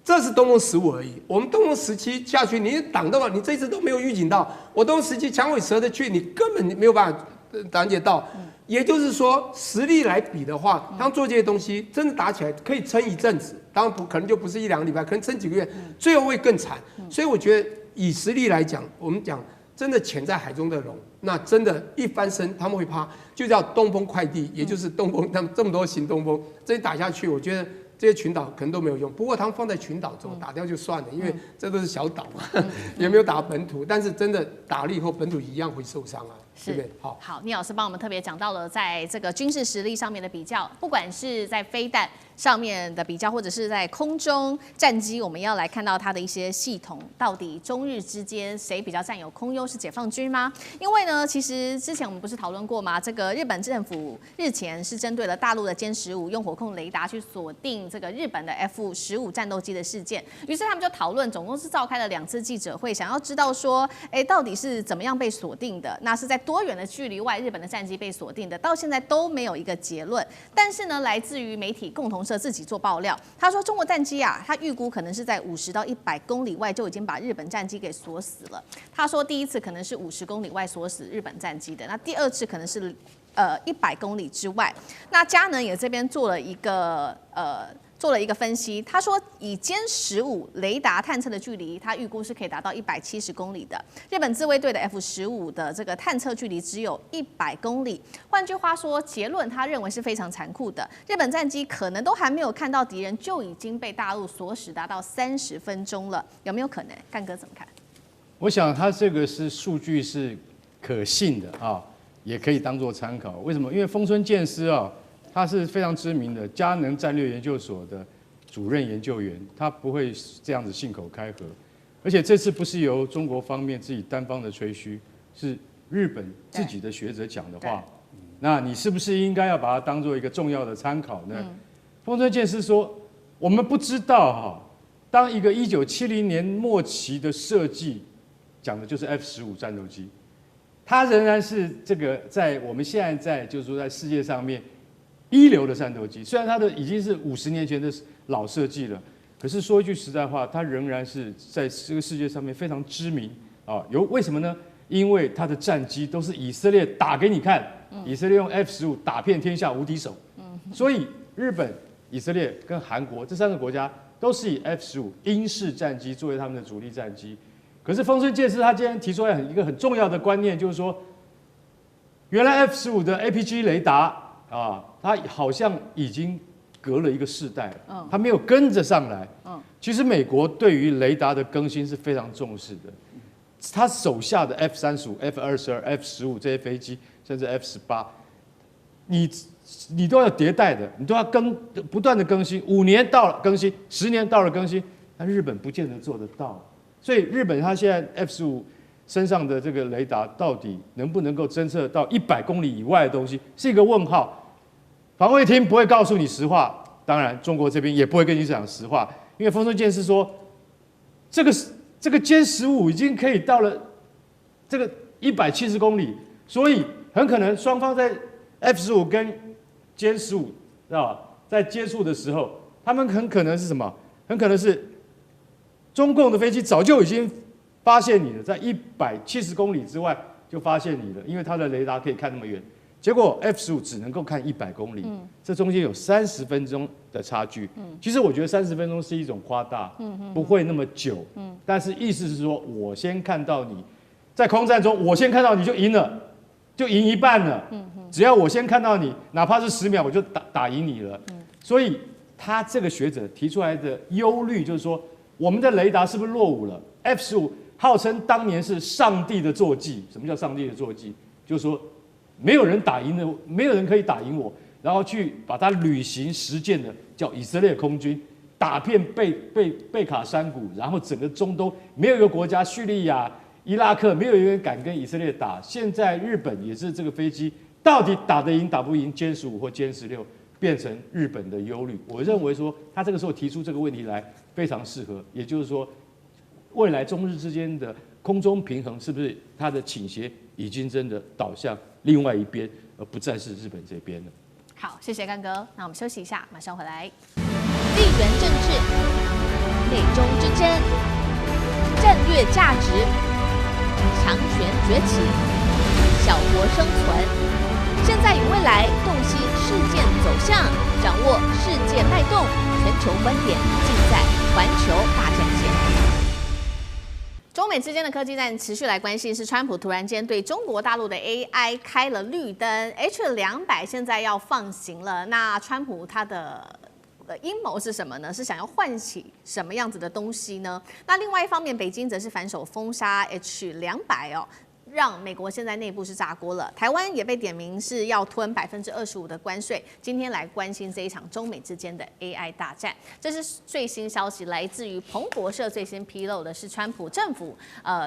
這是東風15而已，我們東風17下去，你擋到了，你這次都沒有預警到。我東風17強尾蛇的去，你根本沒有辦法攔截到。也就是說，實力來比的話，他們做這些東西，真的打起來可以撐一陣子，當然可能就不是1、2個禮拜，可能撐幾個月，最後會更慘。所以我覺得以實力來講，我們講真的潛在海中的龍，那真的一翻身他們會怕，就叫東風快遞，也就是東風，他們這麼多型東風，這一打下去，我覺得這些群島可能都沒有用。不過他們放在群島中打掉就算了，因為這都是小島嘛，也沒有打本土。但是真的打了以後，本土一樣會受傷啊。是的，好，聂老師幫我們特別講到了在這個軍事實力上面的比較，不管是在飛彈上面的比較，或者是在空中戰機，我們要來看到它的一些系統，到底中日之間誰比較占有空優？是解放軍嗎？因為呢，其實之前我們不是討論過嗎？這個日本政府日前是針對了大陸的殲15用火控雷達去鎖定這個日本的 F-15戰鬥機的事件，於是他們就討論，總共是召開了2次記者會，想要知道說，到底是怎麼樣被鎖定的？那是在多遠的距離外日本的戰機被鎖定的？到現在都沒有一個結論。但是呢，來自於媒體共同社自己做爆料，他說中國戰機啊，他預估可能是在50到100公里外就已經把日本戰機給鎖死了。他說第一次可能是50公里外鎖死日本戰機的，那第2次可能是100公里之外。那佳能也這邊做了一個分析，他說以殲15雷達探測的距離，他預估是可以達到170公里的。日本自衛隊的 F-15的這個探測距離只有100公里。換句話說，結論他認為是非常殘酷的。日本戰機可能都還沒有看到敵人，就已經被大陸鎖死達到30分鐘了，有沒有可能？幹哥怎麼看？我想他這個是數據是可信的啊，也可以當做參考。為什麼？因為豐村健司啊。他是非常知名的佳能戰略研究所的主任研究員，他不會這樣子信口開河，而且這次不是由中國方面自己單方的吹噓，是日本自己的學者講的話，那你是不是應該要把它當做一個重要的參考呢？豐村健司說，我們不知道哈，當一個1970年末期的設計，講的就是 F-15戰鬥機，它仍然是這個在我們現在就是說在世界上面一流的戰鬥機，雖然它的已經是50年前的老設計了，可是說一句實在話，它仍然是在這個世界上面非常知名啊。為什麼呢？因為它的戰機都是以色列打給你看，以色列用 F-15打遍天下無敵手，所以日本、以色列跟韓國這3個國家都是以 F-15鷹式戰機作為他們的主力戰機。可是豐村健司他今天提出來一個很重要的觀念，就是說，原來 F-15的 APG 雷達啊，它好像已經隔了一個世代了，它沒有跟着上來。其實美國對於雷達的更新是非常重視的，他手下的 F-35、F-22、F-15這些飛機，甚至 F-18，你都要迭代的，你都要不斷的更新，5年到了更新，10年到了更新，但日本不見得做得到。所以日本它现在 F-15身上的这個雷達到底能不能夠偵測到100公里以外的東西，是一個問號。防衛廳不會告訴你實話，當然中國這邊也不會跟你講實話，因為豐村健司說，這個殲15已經可以到了這個170公里，所以很可能雙方在 F-15跟殲15，知道吧？在接觸的時候，他們很可能是什麼？很可能是中共的飛機早就已經發現你了，在170公里之外就發現你了，因為它的雷達可以看那麼遠。結果 F-15只能夠看100公里，這中間有30分鐘的差距。其實我覺得30分鐘是一種誇大，不會那麼久。但是意思是說，我先看到你，在空戰中，我先看到你就贏了，就贏一半了。只要我先看到你，哪怕是10秒，我就打贏你了。所以他這個學者提出來的憂慮就是說，我們的雷達是不是落伍了 ？F-15號稱當年是上帝的坐騎，什麼叫上帝的坐騎？就是說，沒有人打贏的，沒有人可以打贏我，然後去把它履行實踐的，叫以色列空軍打遍貝卡山谷，然後整個中東沒有一個國家，敘利亞、伊拉克沒有一個人敢跟以色列打。現在日本也是這個飛機到底打得贏打不贏殲15或殲16，變成日本的憂慮。我認為說他這個時候提出這個問題來非常適合，也就是說，未來中日之間的空中平衡是不是它的傾斜已經真的倒向另外一邊，而不再是日本這邊了。好，謝謝幹哥。那我們休息一下，馬上回來。地緣政治、美中之爭、戰略價值、強權崛起、小國生存，現在與未來洞悉事件走向，掌握世界脈動，全球觀點盡在環球大戰線。中美之間的科技戰持續來關心，是川普突然間對中國大陸的 AI 開了綠燈 ，H200現在要放行了。那川普他的陰謀是什麼呢？是想要喚起什麼樣子的東西呢？那另外一方面，北京則是反手封殺 H200哦。讓美國現在內部是炸鍋了，台灣也被點名是要吞25%的關稅。今天來關心這一場中美之間的 AI 大戰，這是最新消息，來自於彭博社最新披露的是，川普政府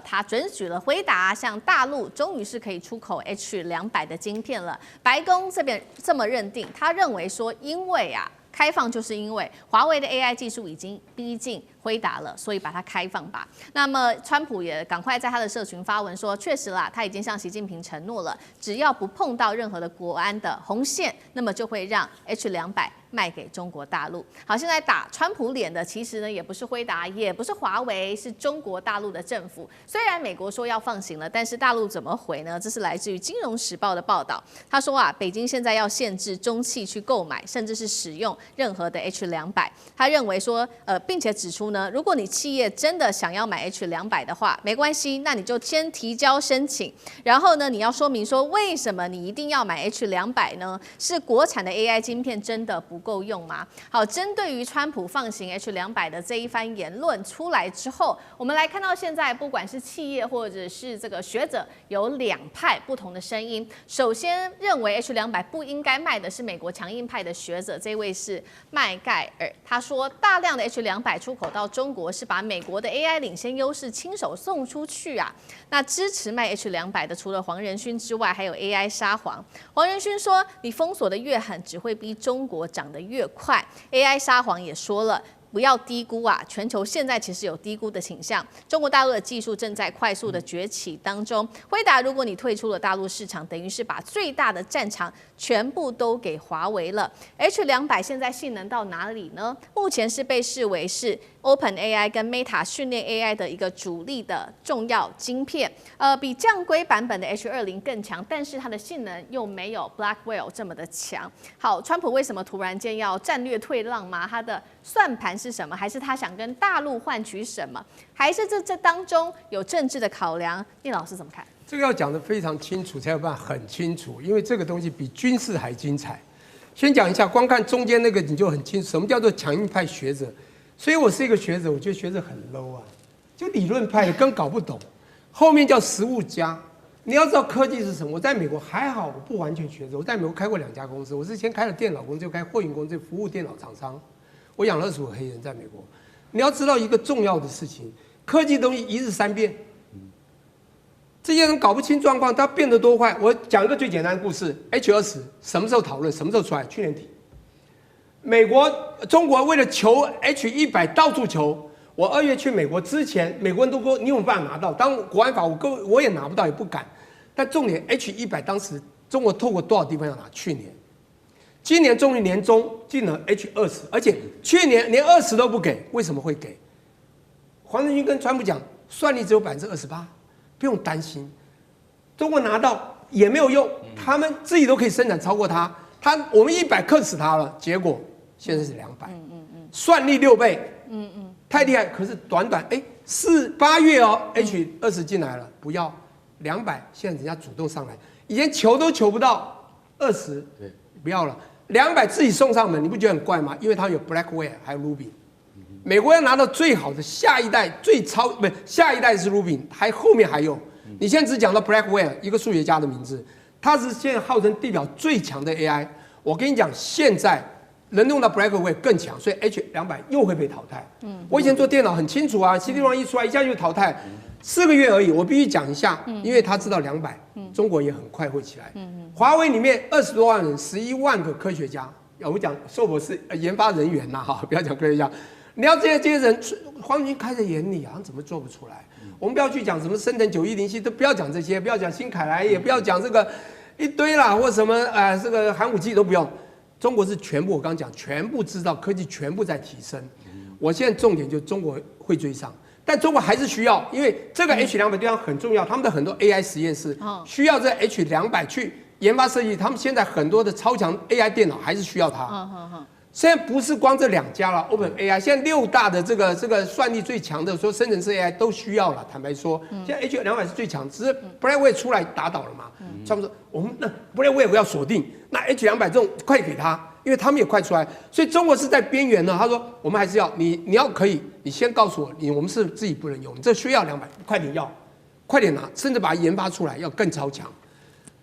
他准許了輝達向大陸終於是可以出口 H200的晶片了。白宮這邊這麼認定，他認為說，因為開放就是因為華為的 AI 技術已經逼近輝達了，所以把它開放吧。那麼川普也趕快在他的社群發文說，確實啦，他已經向習近平承諾了，只要不碰到任何的國安的紅線，那麼就會讓 H200賣給中國大陸。好，現在打川普臉的其實呢也不是輝達，也不是華為，是中國大陸的政府。雖然美國說要放行了，但是大陸怎麼回呢？這是來自於《金融時報》的報道。他說北京現在要限制中企去購買，甚至是使用任何的 H200。他認為說，並且指出呢，如果你企業真的想要買 H200的話，沒關係，那你就先提交申請，然後呢，你要說明說為什麼你一定要買 H200呢？是國產的 AI 晶片真的不夠用嗎？好，針對於川普放行 H200的這一番言論出來之後，我們來看到現在不管是企業或者是這個學者，有兩派不同的聲音。首先認為 H200不應該賣的是美國強硬派的學者，這位是麥蓋爾，他說大量的 H200出口到中國是把美國的 AI 領先優勢親手送出去啊。那支持賣 H200的除了黃仁勳之外，還有 AI 沙皇。黃仁勳說，你封鎖的越狠，只會逼中國漲得越快。AI 沙皇也說了，不要低估全球現在其實有低估的傾向。中國大陸的技術正在快速的崛起當中。輝達，如果你退出了大陸市場，等於是把最大的戰場全部都給華為了。H200現在性能到哪裡呢？目前是被視為是 OpenAI 跟 Meta 訓練 AI 的一個主力的重要晶片，比降規版本的 H20更強，但是它的性能又沒有 Blackwell 這麼的強。好，川普為什麼突然間要戰略退讓嗎？他的算盤是什麼？還是他想跟大陸換取什麼？還是這當中有政治的考量？聶老師怎麼看？這個要講得非常清楚，才有辦法很清楚，因為這個東西比軍事還精彩。先講一下，光看中間那個你就很清楚，什麼叫做強硬派學者。所以我是一個學者，我覺得學者很 low 啊，就理論派的更搞不懂。後面叫實務家，你要知道科技是什麼。我在美國還好，我不完全學者，我在美國開過2家公司，我是先開了電腦公司，就開貨運公司，服務電腦廠商。我養了25個黑人在美國。你要知道一個重要的事情，科技東西一日三變。這些人搞不清狀況，它變得多快。我講一個最簡單的故事 ：H20什麼時候討論？什麼時候出來？去年底。中國為了求 H100到處求。我2月去美國之前，美國人都說你有沒有辦法拿到？當國安法我也拿不到，也不敢。但重點 H100當時中國透過多少地方要拿？去年，今年終於年中進了 H20，而且去年連20都不給，為什麼會給？黃仁勳跟川普講，算力只有28%。不用擔心，中國拿到也沒有用，他們自己都可以生產超過他，我們100克死他了，結果現在是200，算力6倍，太厲害。可是短8月H20進來了，不要200，現在人家主動上來，以前求都求不到20，不要了，200自己送上門，你不覺得很怪嗎？因為它有 Blackwell 還有 Rubin。美國要拿到最好的下一代下一代是 Rubin， 後面還有。你現在只講到 Blackwell 一個數學家的名字，他是現在號稱地表最強的 AI。我跟你講，現在能用到 Blackwell 更強，所以 H200又會被淘汰。我以前做電腦很清楚啊，CD-ROM一出來一下就淘汰，4個月而已。我必須講一下，因為他知道200，中國也很快會起來。華為裡面20多萬人，11萬個科學家，我講碩博士研發人員吶，不要講科學家。你要這些人，黃仁勳開在眼裡啊，怎麼做不出來？我們不要去講什麼升騰9107系，都不要講這些，不要講新凱萊，也不要講這個一堆啦，或什麼這個寒武紀都不用。中國是全部，我剛講全部知道科技全部在提升。我現在重點就是中國會追上，但中國還是需要，因為這個 H200對他很重要，他們的很多 AI 實驗室需要這 H200去研發設計，他們現在很多的超強 AI 電腦還是需要它。現在不是光這2家了 ，OpenAI 現在6大的這個算力最強的，說生成式 AI 都需要了。坦白說，現在 H200是最強，只是 Blackwell 出來打倒了嘛。他們說我們那 Blackwell 要鎖定，那 H200這種快給他，因為他們也快出來，所以中國是在邊緣呢。他說我們還是要你要可以，你先告訴我，我們是自己不能用，這需要200，快點要，快點拿，甚至把它研發出來，要更超強。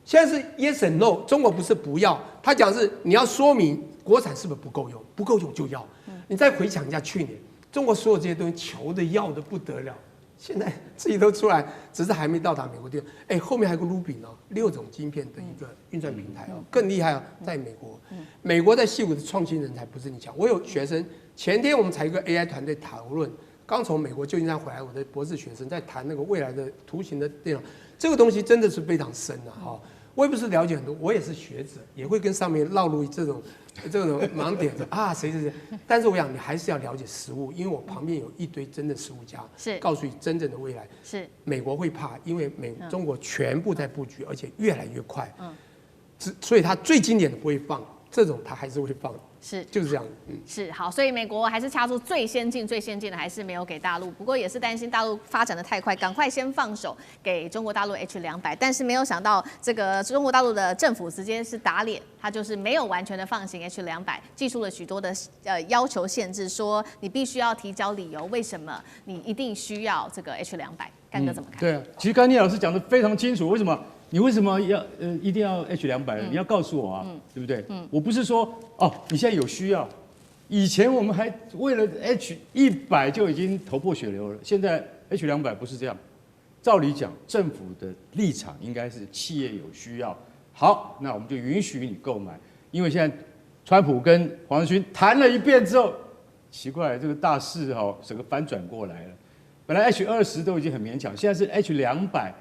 現在是 yes and no， 中國不是不要，他講是你要說明國產是不是不夠用，不夠用就要。你再回想一下去年，中國所有這些東西求的要的不得了，現在自己都出来，只是還沒到達美國地位。後面還有個 Rubin 哦，6種晶片的一個運算平台哦，更厲害哦，在美國。美國在矽谷的創新人才不是你講。我有學生，前天我們才一個 AI 團隊討論，剛從美國舊金山回來，我的博士學生在談那個未來的圖形的電腦，這個東西真的是非常深啊哈。我也不是了解很多，我也是學者，也會跟上面落入這種盲點啊，誰，但是我想你還是要了解實務，因為我旁邊有一堆真的實務家，是告訴你真正的未來。是美國會怕，因為中國全部在布局，而且越來越快，所以他最經典的不會放，這種他還是會放。是，就是這樣。是好，所以美國還是掐住最先進的，還是沒有給大陸。不過也是擔心大陸發展的太快，趕快先放手給中國大陸 H200。但是沒有想到，這個中國大陸的政府直接是打臉，他就是沒有完全的放行 H200，祭出了許多的要求限制，說你必須要提交理由，為什麼你一定需要這個 H200？干哥怎麼看？對啊，其實剛才聶老師講的非常清楚，為什麼？你為什麼要一定要 H200？你要告訴我啊，對不对？我不是说哦，你现在有需要，以前我们還為了 H100就已經頭破血流了，現在 H200不是這樣。照理講，政府的立場應該是企業有需要，好，那我們就允許你購買。因為現在川普跟黃仁勳談了一遍之後，奇怪，這個大勢整個翻轉過來了。本來 H20都已經很勉強，現在是 H200，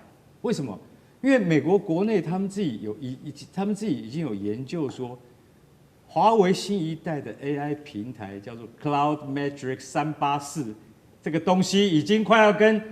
為什麼？因為美國國內他們自己已經有研究說，華為新一代的 AI 平台叫做 Cloud Matrix 384，這個東西已經快要跟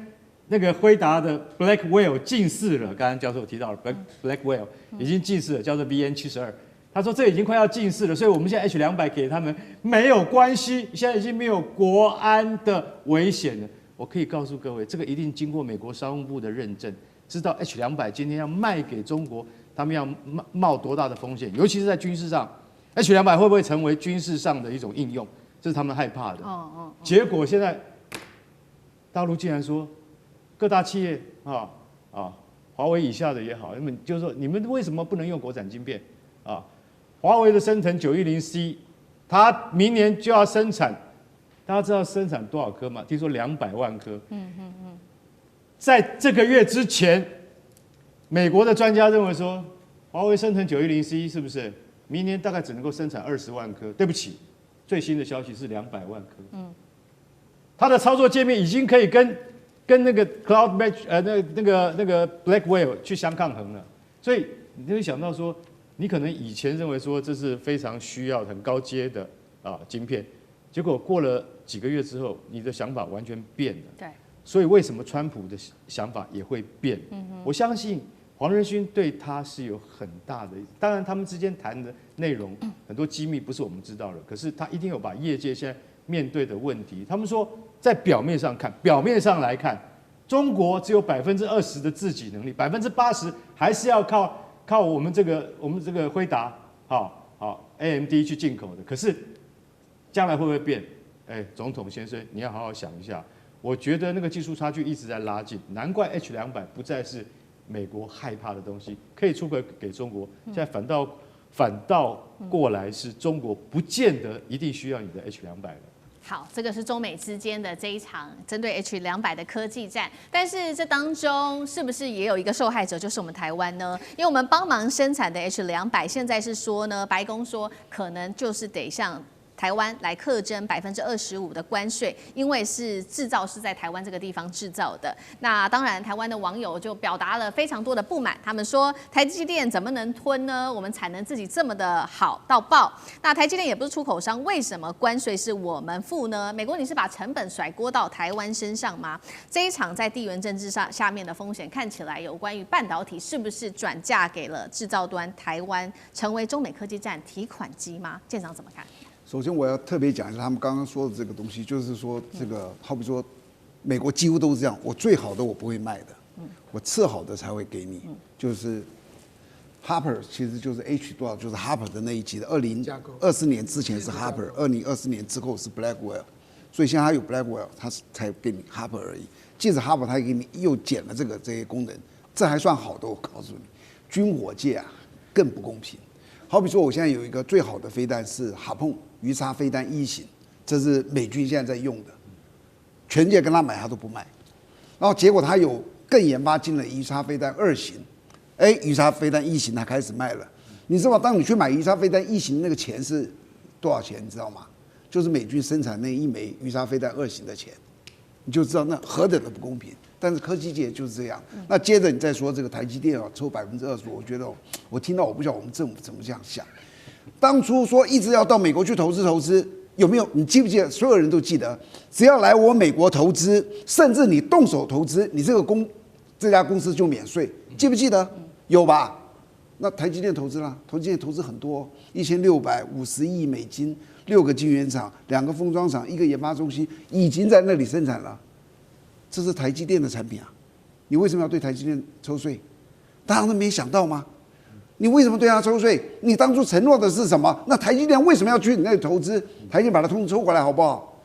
那個輝達的 Blackwell 近似了。剛剛教授提到了 Blackwell 已經近似了，叫做 BN72。他說這已經快要近似了，所以我們現在 H200給他們沒有關係，現在已經沒有國安的危險了。我可以告訴各位，這個一定經過美國商務部的認證。知道 H200今天要賣給中國，他們要冒多大的風險？尤其是在軍事上 ，H200會不會成為軍事上的一種應用？這是他們害怕的。結果現在大陸竟然說，各大企業華為以下的也好，就是說你們為什麼不能用國產晶片啊？華為的昇騰910C，它明年就要生產，大家知道生產多少顆嗎？聽說200萬顆。在這個月之前，美國的專家認為說，華為昇騰910C 是不是明年大概只能夠生產20萬顆？對不起，最新的消息是200萬顆。它的操作界面已經可以跟那個 Cloud Match 那個 Blackwell 去相抗衡了。所以你就會想到說，你可能以前認為說這是非常需要很高階的晶片，結果過了幾個月之後，你的想法完全變了。對。所以為什麼川普的想法也會變？我相信黃仁勳對他是有很大的，當然他們之間談的內容很多機密不是我們知道的，可是他一定有把業界現在面對的問題，他們說在表面上來看，中國只有20%的自給能力，80%還是要靠我們這個輝達AMD 去進口的。可是將來會不會變？總統先生，你要好好想一下。我覺得那個技術差距一直在拉近，難怪 H200不再是美國害怕的東西，可以出口給中國。現在反倒過來是中國不見得一定需要你的 H200了。好，這個是中美之間的這一場針對 H200的科技戰，但是這當中是不是也有一個受害者，就是我們台灣呢？因為我們幫忙生產的 H200，現在是說呢，白宮說可能就是得向台灣來課徵25%的關稅，因為是製造是在台灣這個地方製造的。那當然，台灣的網友就表達了非常多的不滿，他們說台積電怎麼能吞呢？我們產能自己這麼的好到爆，那台積電也不是出口商，為什麼關稅是我們付呢？美國你是把成本甩鍋到台灣身上嗎？這一場在地緣政治上下面的風險，看起來有關於半導體是不是轉嫁給了製造端台灣，成為中美科技戰提款機嗎？艦長怎麼看？首先我要特別講一下他們剛剛說的這個東西，就是說這個好比說，美國幾乎都是這樣，我最好的我不會賣的，我次好的才會給你，就是 Harper 其實就是 H 多少，就是 Harper 的那一級的，2020年之前是 Harper，2024年之後是 Blackwell， 所以現在他有 Blackwell， 他才給你 Harper 而已。即使 Harper 他給你又減了這些功能，這還算好的，我告訴你，軍火界啊更不公平。好比說，我現在有一個最好的飛彈是哈碰魚叉飛彈1型，這是美軍現在在用的，全世界跟他買他都不賣，然後結果他有更研發進了魚叉飛彈2型，魚叉飛彈1型他開始賣了，你知道當你去買魚叉飛彈1型那個錢是多少錢？你知道嗎？就是美軍生產那一枚魚叉飛彈2型的錢，你就知道那何等的不公平。但是科技界就是這樣。那接着你再說這個台積電啊，抽25%，我覺得我听到我不曉得我們政府怎麼這樣想。當初說一直要到美國去投資，有沒有？你記不記得？所有人都記得，只要來我美國投資，甚至你動手投資，你這家公司就免稅，記不記得？有吧？那台積電投資了，台積電投資很多，1650億美金，6個晶圓廠，2個封裝廠，1個研發中心，已經在那裡生產了。這是台積電的產品啊，你為什麼要對台積電抽稅？大家都沒想到嗎？你為什麼對他抽稅？你當初承諾的是什麼？那台積電為什麼要去你那裡投資？台積電把它通通抽回來好不好？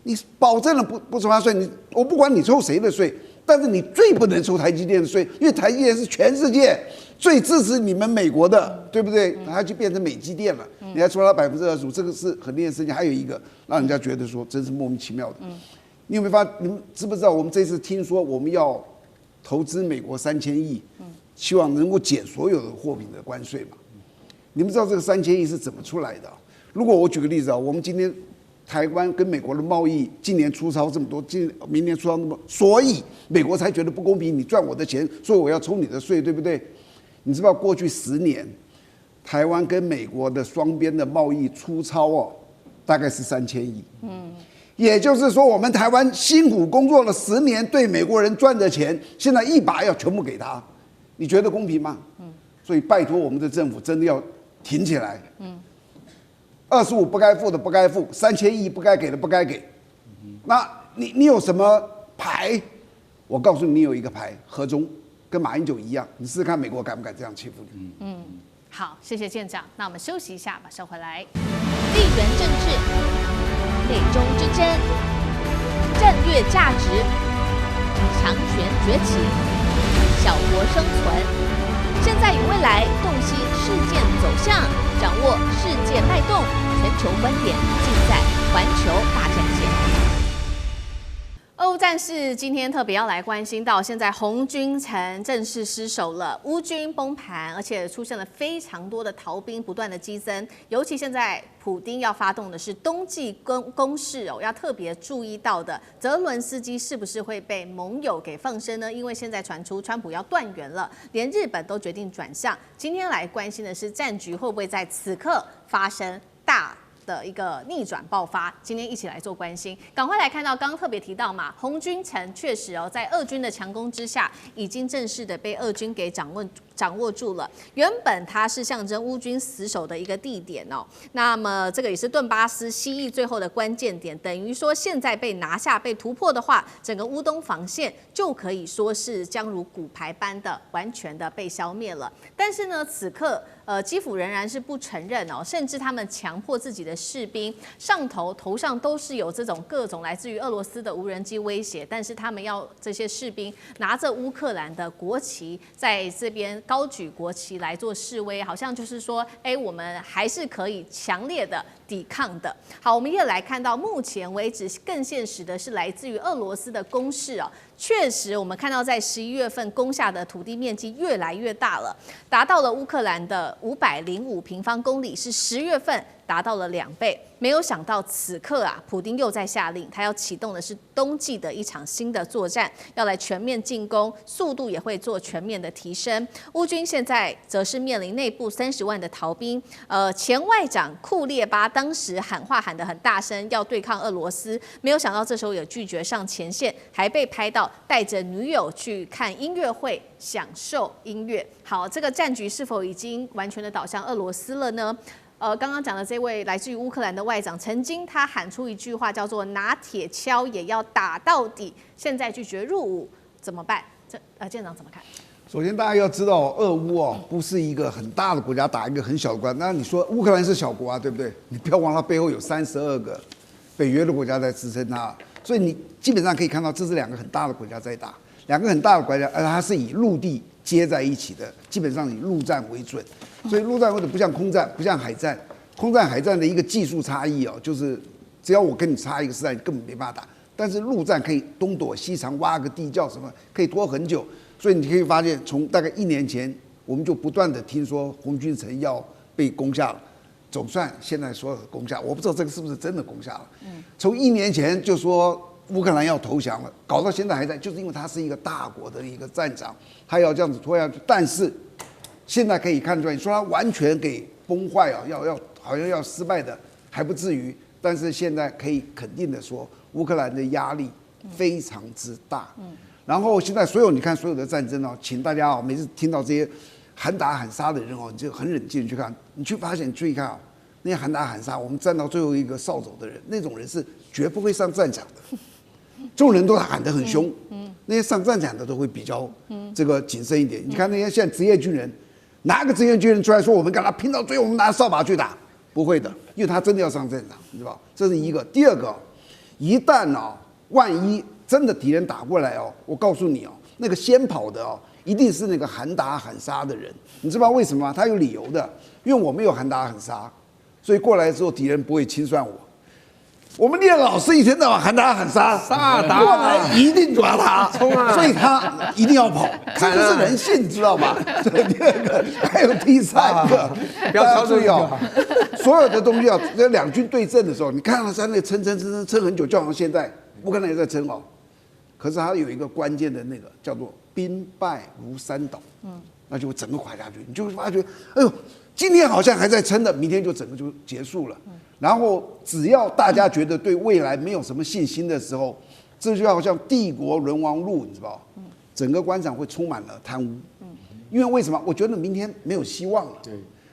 你保證了不抽他稅，我不管你抽誰的稅，但是你最不能抽台積電的稅，因為台積電是全世界最支持你們美國的，對不对？它就變成美積電了，你還抽他25%，這個是很令人生氣。還有一個讓人家覺得說真是莫名其妙的。你有沒有發？你們知不知道？我們這次聽說我們要投資美國3000億，希望能夠減所有的貨品的關稅嘛？你們知道這個3000億是怎麼出來的？如果我舉個例子啊，我們今天台灣跟美國的貿易今年出超這麼多，明年出超那麼多，所以美國才覺得不公平，你賺我的錢，所以我要抽你的稅，對不對？你知道過去10年，台灣跟美國的雙邊的貿易出超哦，大概是3000億。也就是說，我們台灣辛苦工作了10年，對美國人賺的錢，現在一把要全部給他，你覺得公平嗎？所以拜託我們的政府真的要挺起來。25不該付的不該付，3000億不該給的不該給。那你有什麼牌？我告訴你，你有一個牌，和中跟馬英九一樣，你試試看美國敢不敢這樣欺負你？好，謝謝艦長。那我們休息一下，馬上回來。地緣政治。美中之爭，戰略價值，強權崛起，小國生存，現在與未來洞悉事件走向，掌握世界脈動，全球觀點盡在環球大戰線。俄烏戰事今天特別要來關心到，現在紅軍城正式失守了，烏軍崩盤，而且出現了非常多的逃兵不斷的激增，尤其現在普丁要發動的是冬季攻勢哦，要特別注意到的，澤倫斯基是不是會被盟友給放生呢？因為現在傳出川普要斷援了，連日本都決定轉向。今天來關心的是戰局會不會在此刻發生大的一個逆轉爆發，今天一起來做關心。趕快來看到，剛剛特別提到嘛，紅軍城確實在俄軍的強攻之下，已經正式的被俄軍給掌握住了。原本它是象徵烏軍死守的一個地點哦，那麼這個也是頓巴斯西翼最後的關鍵點，等於說現在被拿下、被突破的話，整個烏東防線就可以說是將如骨牌般的完全的被消滅了。但是呢，此刻基輔仍然是不承認哦，甚至他們強迫自己的士兵頭上都是有這種各種來自於俄羅斯的無人機威脅，但是他們要這些士兵拿着烏克蘭的國旗，在這邊高舉國旗來做示威，好像就是說，我們還是可以強烈的抵抗的。好，我們也來看到，目前為止更現實的是来自于俄羅斯的攻勢哦。確實，我們看到在11月份攻下的土地面積越來越大了，達到了烏克蘭的505平方公里，是10月份達到了2倍。沒有想到此刻啊，普丁又在下令，他要啟動的是冬季的一場新的作戰，要來全面進攻，速度也會做全面的提升。烏軍現在則是面臨內部30萬的逃兵。前外長庫列巴當時喊話喊得很大聲，要對抗俄羅斯，沒有想到這時候也拒絕上前線，還被拍到帶着女友去看音樂會，享受音樂。好，這個戰局是否已經完全的倒向俄羅斯了呢？剛剛講的這位來自於烏克蘭的外長，曾經他喊出一句話叫做"拿鐵鍬也要打到底"，現在拒絕入伍，怎麼辦？艦長怎麼看？首先，大家要知道，俄烏不是一個很大的國家打一個很小的國家。那你說烏克蘭是小國啊，對不对？你不要忘了，背後有32個北約的國家在支撐它，所以你基本上可以看到，這是2個很大的國家在打，兩個很大的國家，而它是以陸地接在一起的，基本上以陸戰為準。所以陸戰為準，不像空戰，不像海戰。空戰、海戰的一個技術差異就是只要我跟你差一個时代，你根本沒辦法打。但是陸戰可以東躲西藏，挖個地窖什麼，可以拖很久。所以你可以發現，從大概1年前，我們就不斷的听說紅軍城要被攻下了，總算現在所有的攻下，我不知道這個是不是真的攻下了。從1年前就說烏克蘭要投降了，搞到現在還在，就是因為它是一個大國的一個戰場，它要這樣子拖下去。但是現在可以看出來，你說它完全給崩壞啊，好像要失敗的還不至於，但是現在可以肯定的說，烏克蘭的壓力非常之大。然後現在所有你看所有的戰爭哦，請大家哦，每次听到這些喊打喊殺的人哦，你就很冷靜去看，你去發現，你注意看啊，那些喊打喊殺，我們站到最後一個哨走的人，那種人是絕不會上戰場的。這種人都喊得很兇，那些上戰場的都會比較這個謹慎一點。你看那些現在職業軍人，哪個職業軍人出來說我們跟他拼到最後，我們拿掃把去打？不會的，因為他真的要上戰場，你知道吧？這是一個。第二個，一旦萬一真的敵人打過來我告訴你那個先跑的一定是那個喊打喊殺的人。你知道為什麼嗎？他有理由的，因為我沒有喊打喊殺，所以過來之後敵人不會清算我。我們練老師一天到晚喊打喊殺，過來一定抓他，所以他一定要跑，這就是人性，知道嗎？這第2個，還有第3個，不要注意所有的東西這兩軍對陣的時候，你看到在那撐很久，就好像現在烏克蘭也在撐可是它有一個關鍵的那個叫做兵敗如山倒，那就會整個垮下去，你就會發覺，哎呦，今天好像還在撐的，明天就整個就結束了。然後只要大家覺得對未來沒有什麼信心的時候，這就好像帝國淪亡錄，你知道嗎？整個官場會充滿了貪污。因為什麼？我覺得明天沒有希望了。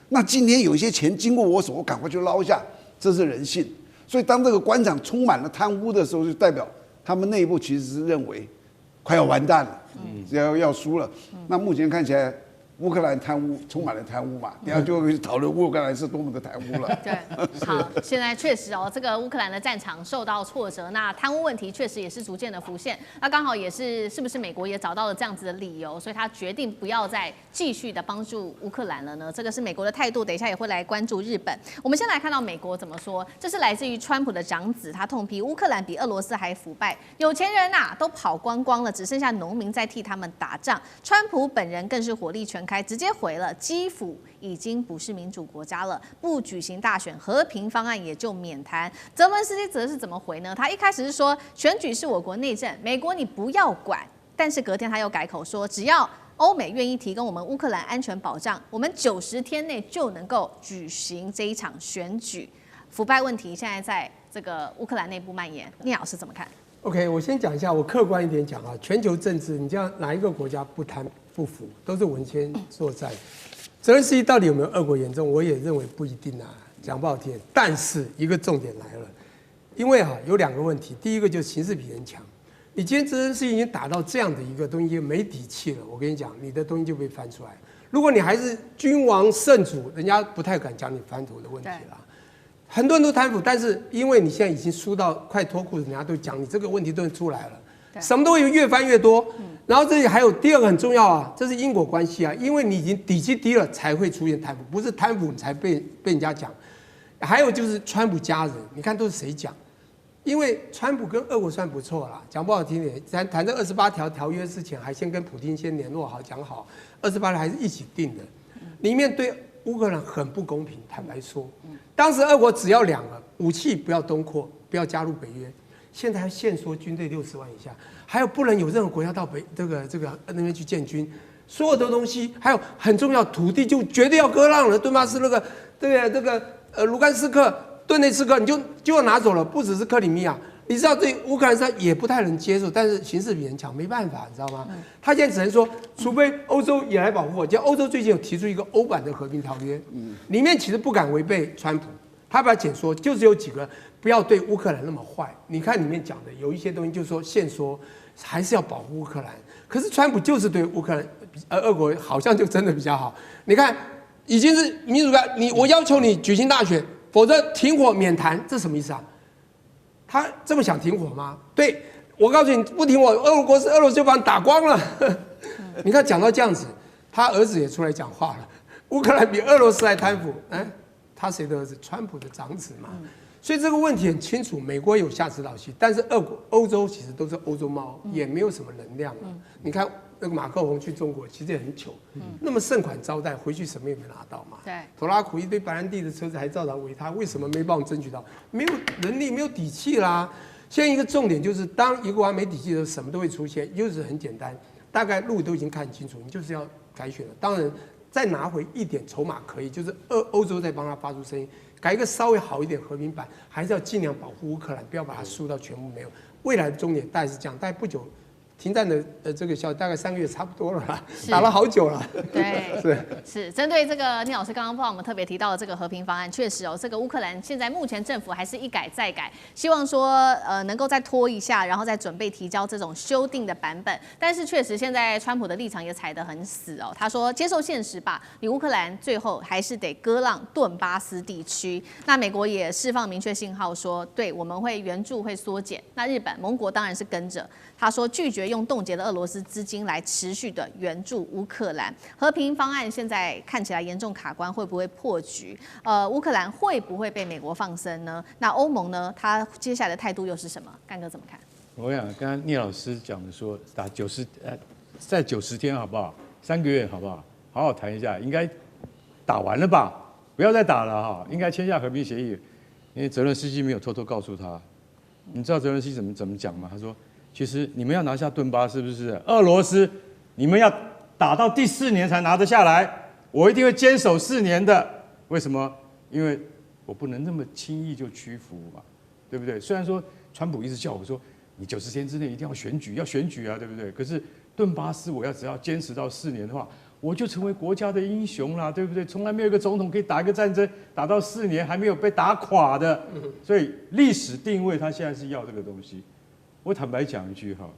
那今天有一些錢經過我手，我趕快去撈一下，這是人性。所以當這個官場充滿了貪污的時候，就代表他們內部其實是認為快要完蛋了，要輸了。那目前看起來，烏克蘭貪污充滿了貪污嘛，等下就會討論烏克蘭是多麼的貪污了。對，好，現在確實這個烏克蘭的戰場受到挫折，那貪污問題確實也是逐漸的浮現。那剛好也是不是美國也找到了這樣子的理由，所以他決定不要再繼續的幫助烏克蘭了呢？這個是美國的態度，等一下也會來關注日本。我們先來看到美國怎麼說，這是來自於川普的長子，他痛批烏克蘭比俄羅斯還腐敗，有錢人都跑光光了，只剩下農民在替他們打仗。川普本人更是火力全開，直接回了基輔已經不是民主國家了，不舉行大選，和平方案也就免談。澤倫斯基則是怎麼回呢？他一開始是說選舉是我國內政，美國你不要管，但是隔天他又改口說，只要歐美願意提供我們烏克蘭安全保障，我們90天內就能夠舉行這一場選舉。腐敗問題現在在這個烏克蘭內部蔓延，聶老師怎麼看？OK， 我先講一下，我客觀一點講全球政治，你叫哪一個國家不貪不腐，都是文宣作戰。澤倫斯基到底有沒有俄國嚴重？我也認為不一定講不好聽。但是一個重點來了，因為有2個問題，第一個就是形勢比人強。你今天澤倫斯基已經打到這樣的一個東西沒底氣了，我跟你講，你的東西就被翻出來。如果你還是君王聖主，人家不太敢講你反腐的問題了。很多人都貪腐，但是因為你現在已經輸到快脫褲子，人家都講你這個問題都出來了，什麼都越翻越多。然後這裡還有第2個很重要這是因果關係因為你已經底气低了，才會出現貪腐，不是貪腐你才被人家講。還有就是川普家人，你看都是誰講？因為川普跟俄國算不錯啦，講不好聽點，談這28條條約之前，還先跟普丁先聯絡好講好，28條還是一起定的，裡面對烏克蘭很不公平。坦白說，當時俄國只要2個武器不要東擴，不要加入北約，現在還限縮軍隊60萬以下，還有不能有任何國家到這個那邊去建軍，所有的東西，還有很重要土地就絕對要割讓了，頓巴斯盧甘斯克、頓內茨克你就要拿走了，不只是克里米亞，你知道對烏克蘭上也不太能接受，但是形勢比人強，沒辦法，你知道嗎？他現在只能說，除非歐洲也來保護我。就歐洲最近有提出一個歐版的和平條約，裡面其實不敢違背川普，他把它解說，就只有幾個，不要對烏克蘭那麼壞。你看裡面講的有一些東西，就是說限縮還是要保護烏克蘭，可是川普就是對烏克蘭，俄國好像就真的比較好。你看，已經是民主國，我要求你舉行大選，否則停火免談，這什麼意思啊？他這麼想停火嗎？對，我告訴你，不停火，俄羅斯就把你打光了。你看講到這樣子，他兒子也出來講話了。烏克蘭比俄羅斯還貪腐，他誰的兒子？川普的長子嘛。所以這個問題很清楚，美國有下指導棋，但是歐洲其實都是歐洲貓，也沒有什麼能量了。你看那個馬克宏去中國，其實也很糗，那麼盛款招待，回去什麼也沒拿到嘛。對，拖拉庫一堆白蘭地的車子還照常圍他，為什麼沒幫我爭取到？沒有能力，沒有底氣啦。現在一個重點就是，當一個國家沒底氣的時候，什麼都會出現，就是很簡單，大概路都已經看清楚，你就是要改選了。當然，再拿回一點籌碼可以，就是歐洲在幫他發出聲音。改一個稍微好一點和平版，還是要盡量保護烏克蘭，不要把它輸到全部沒有。未來的終點大概是這樣，大概不久停戰的這個消息大概3個月差不多了啦，打了好久了。對，是針對這個聶老師剛剛幫我們特別提到的這個和平方案，確實這個烏克蘭現在目前政府還是一改再改，希望說能夠再拖一下，然後再準備提交這種修訂的版本。但是確實現在川普的立場也踩得很死哦，他說接受現實吧，你烏克蘭最後還是得割讓頓巴斯地區。那美國也釋放明確信號說，對，我們會援助會縮減。那日本盟國當然是跟着，他說拒絕用凍結的俄羅斯資金來持續的援助烏克蘭。和平方案現在看起來嚴重卡關，會不會破局？烏克蘭會不會被美國放生呢？那歐盟呢？他接下來的態度又是什麼？幹哥怎麼看？我想剛剛聶老師講的說，打在90天好不好？3個月好不好？好好談一下，應該打完了吧？不要再打了哈，應該簽下和平協議。因為澤倫斯基沒有偷偷告訴他，你知道澤倫斯基怎麼講嗎？他說，其實你們要拿下頓巴斯，是不是？俄羅斯，你們要打到第4年才拿得下來，我一定會堅守4年的。為什麼？因為我不能那麼輕易就屈服嘛，對不對？雖然說川普一直叫我說，你90天之內一定要選舉啊，對不對？可是頓巴斯我只要堅持到4年的話，我就成為國家的英雄啦，对不对？從來沒有一個總統可以打一個戰爭打到4年還沒有被打垮的，所以歷史定位他現在是要這個東西。我坦白講一句哈，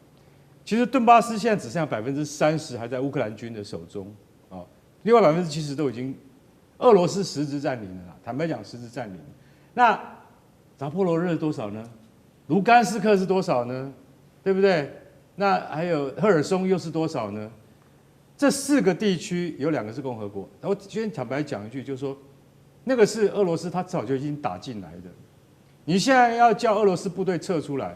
其實頓巴斯現在只剩下30%還在烏克蘭軍的手中啊，另外70%都已經俄羅斯實質佔領了啦。坦白講，實質佔領。那扎波羅熱多少呢？盧甘斯克是多少呢？對不對？那還有赫爾松又是多少呢？這4個地區有2個是共和國。我先坦白講一句，就是說，那個是俄羅斯，他早就已經打進來的。你現在要叫俄羅斯部隊撤出來，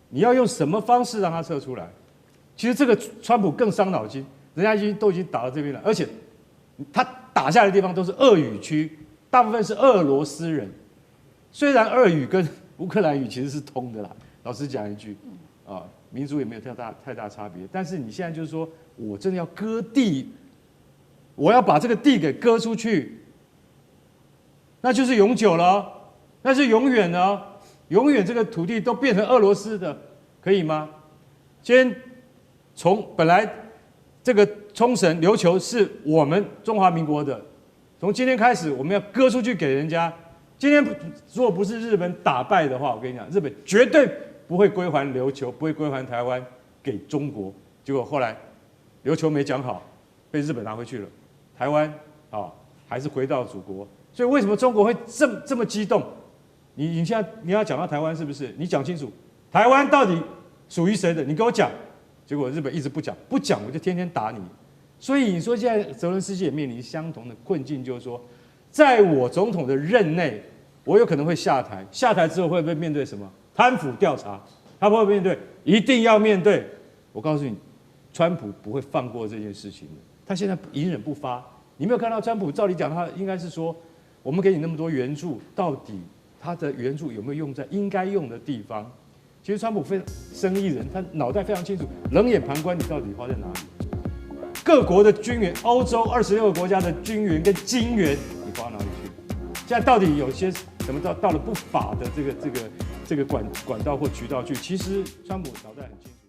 你要用什麼方式讓他撤出來？其實這個川普更傷腦筋，人家都已經打到這邊了，而且他打下來的地方都是俄語區，大部分是俄羅斯人。雖然俄語跟烏克蘭語其實是通的啦，老實講一句，啊，民族也沒有太大差別。但是你現在就是說，我真的要割地，我要把這個地給割出去，那就是永久了，那是永遠的，永遠這個土地都變成俄羅斯的，可以嗎？先從本來這個冲繩琉球是我們中華民國的，從今天開始我們要割出去給人家。今天如果不是日本打敗的話，我跟你講，日本絕對不會歸還琉球，不會歸還台灣給中國。結果後來琉球沒講好，被日本拿回去了，台灣還是回到祖國。所以為什麼中國會這麼激動？你現在你要講到台灣是不是？你講清楚，台灣到底屬於誰的？你給我講。結果日本一直不講我就天天打你。所以你說現在澤倫斯基也面臨相同的困境，就是說，在我總統的任內，我有可能會下台，下台之後會不會面對什麼貪腐調查？他不會面對，一定要面對。我告訴你，川普不會放過這件事情的。他現在隱忍不發。你沒有看到川普？照理講，他應該是說，我們給你那麼多援助，到底他的援助有沒有用在應該用的地方？其實川普非常生意人，他腦袋非常清楚，冷眼旁觀你到底花在哪裡。各國的軍援，歐洲26個國家的軍援跟金援，你花哪裡去？現在到底有些什麼到了不法的這個管道或渠道去。其實川普腦袋很清楚。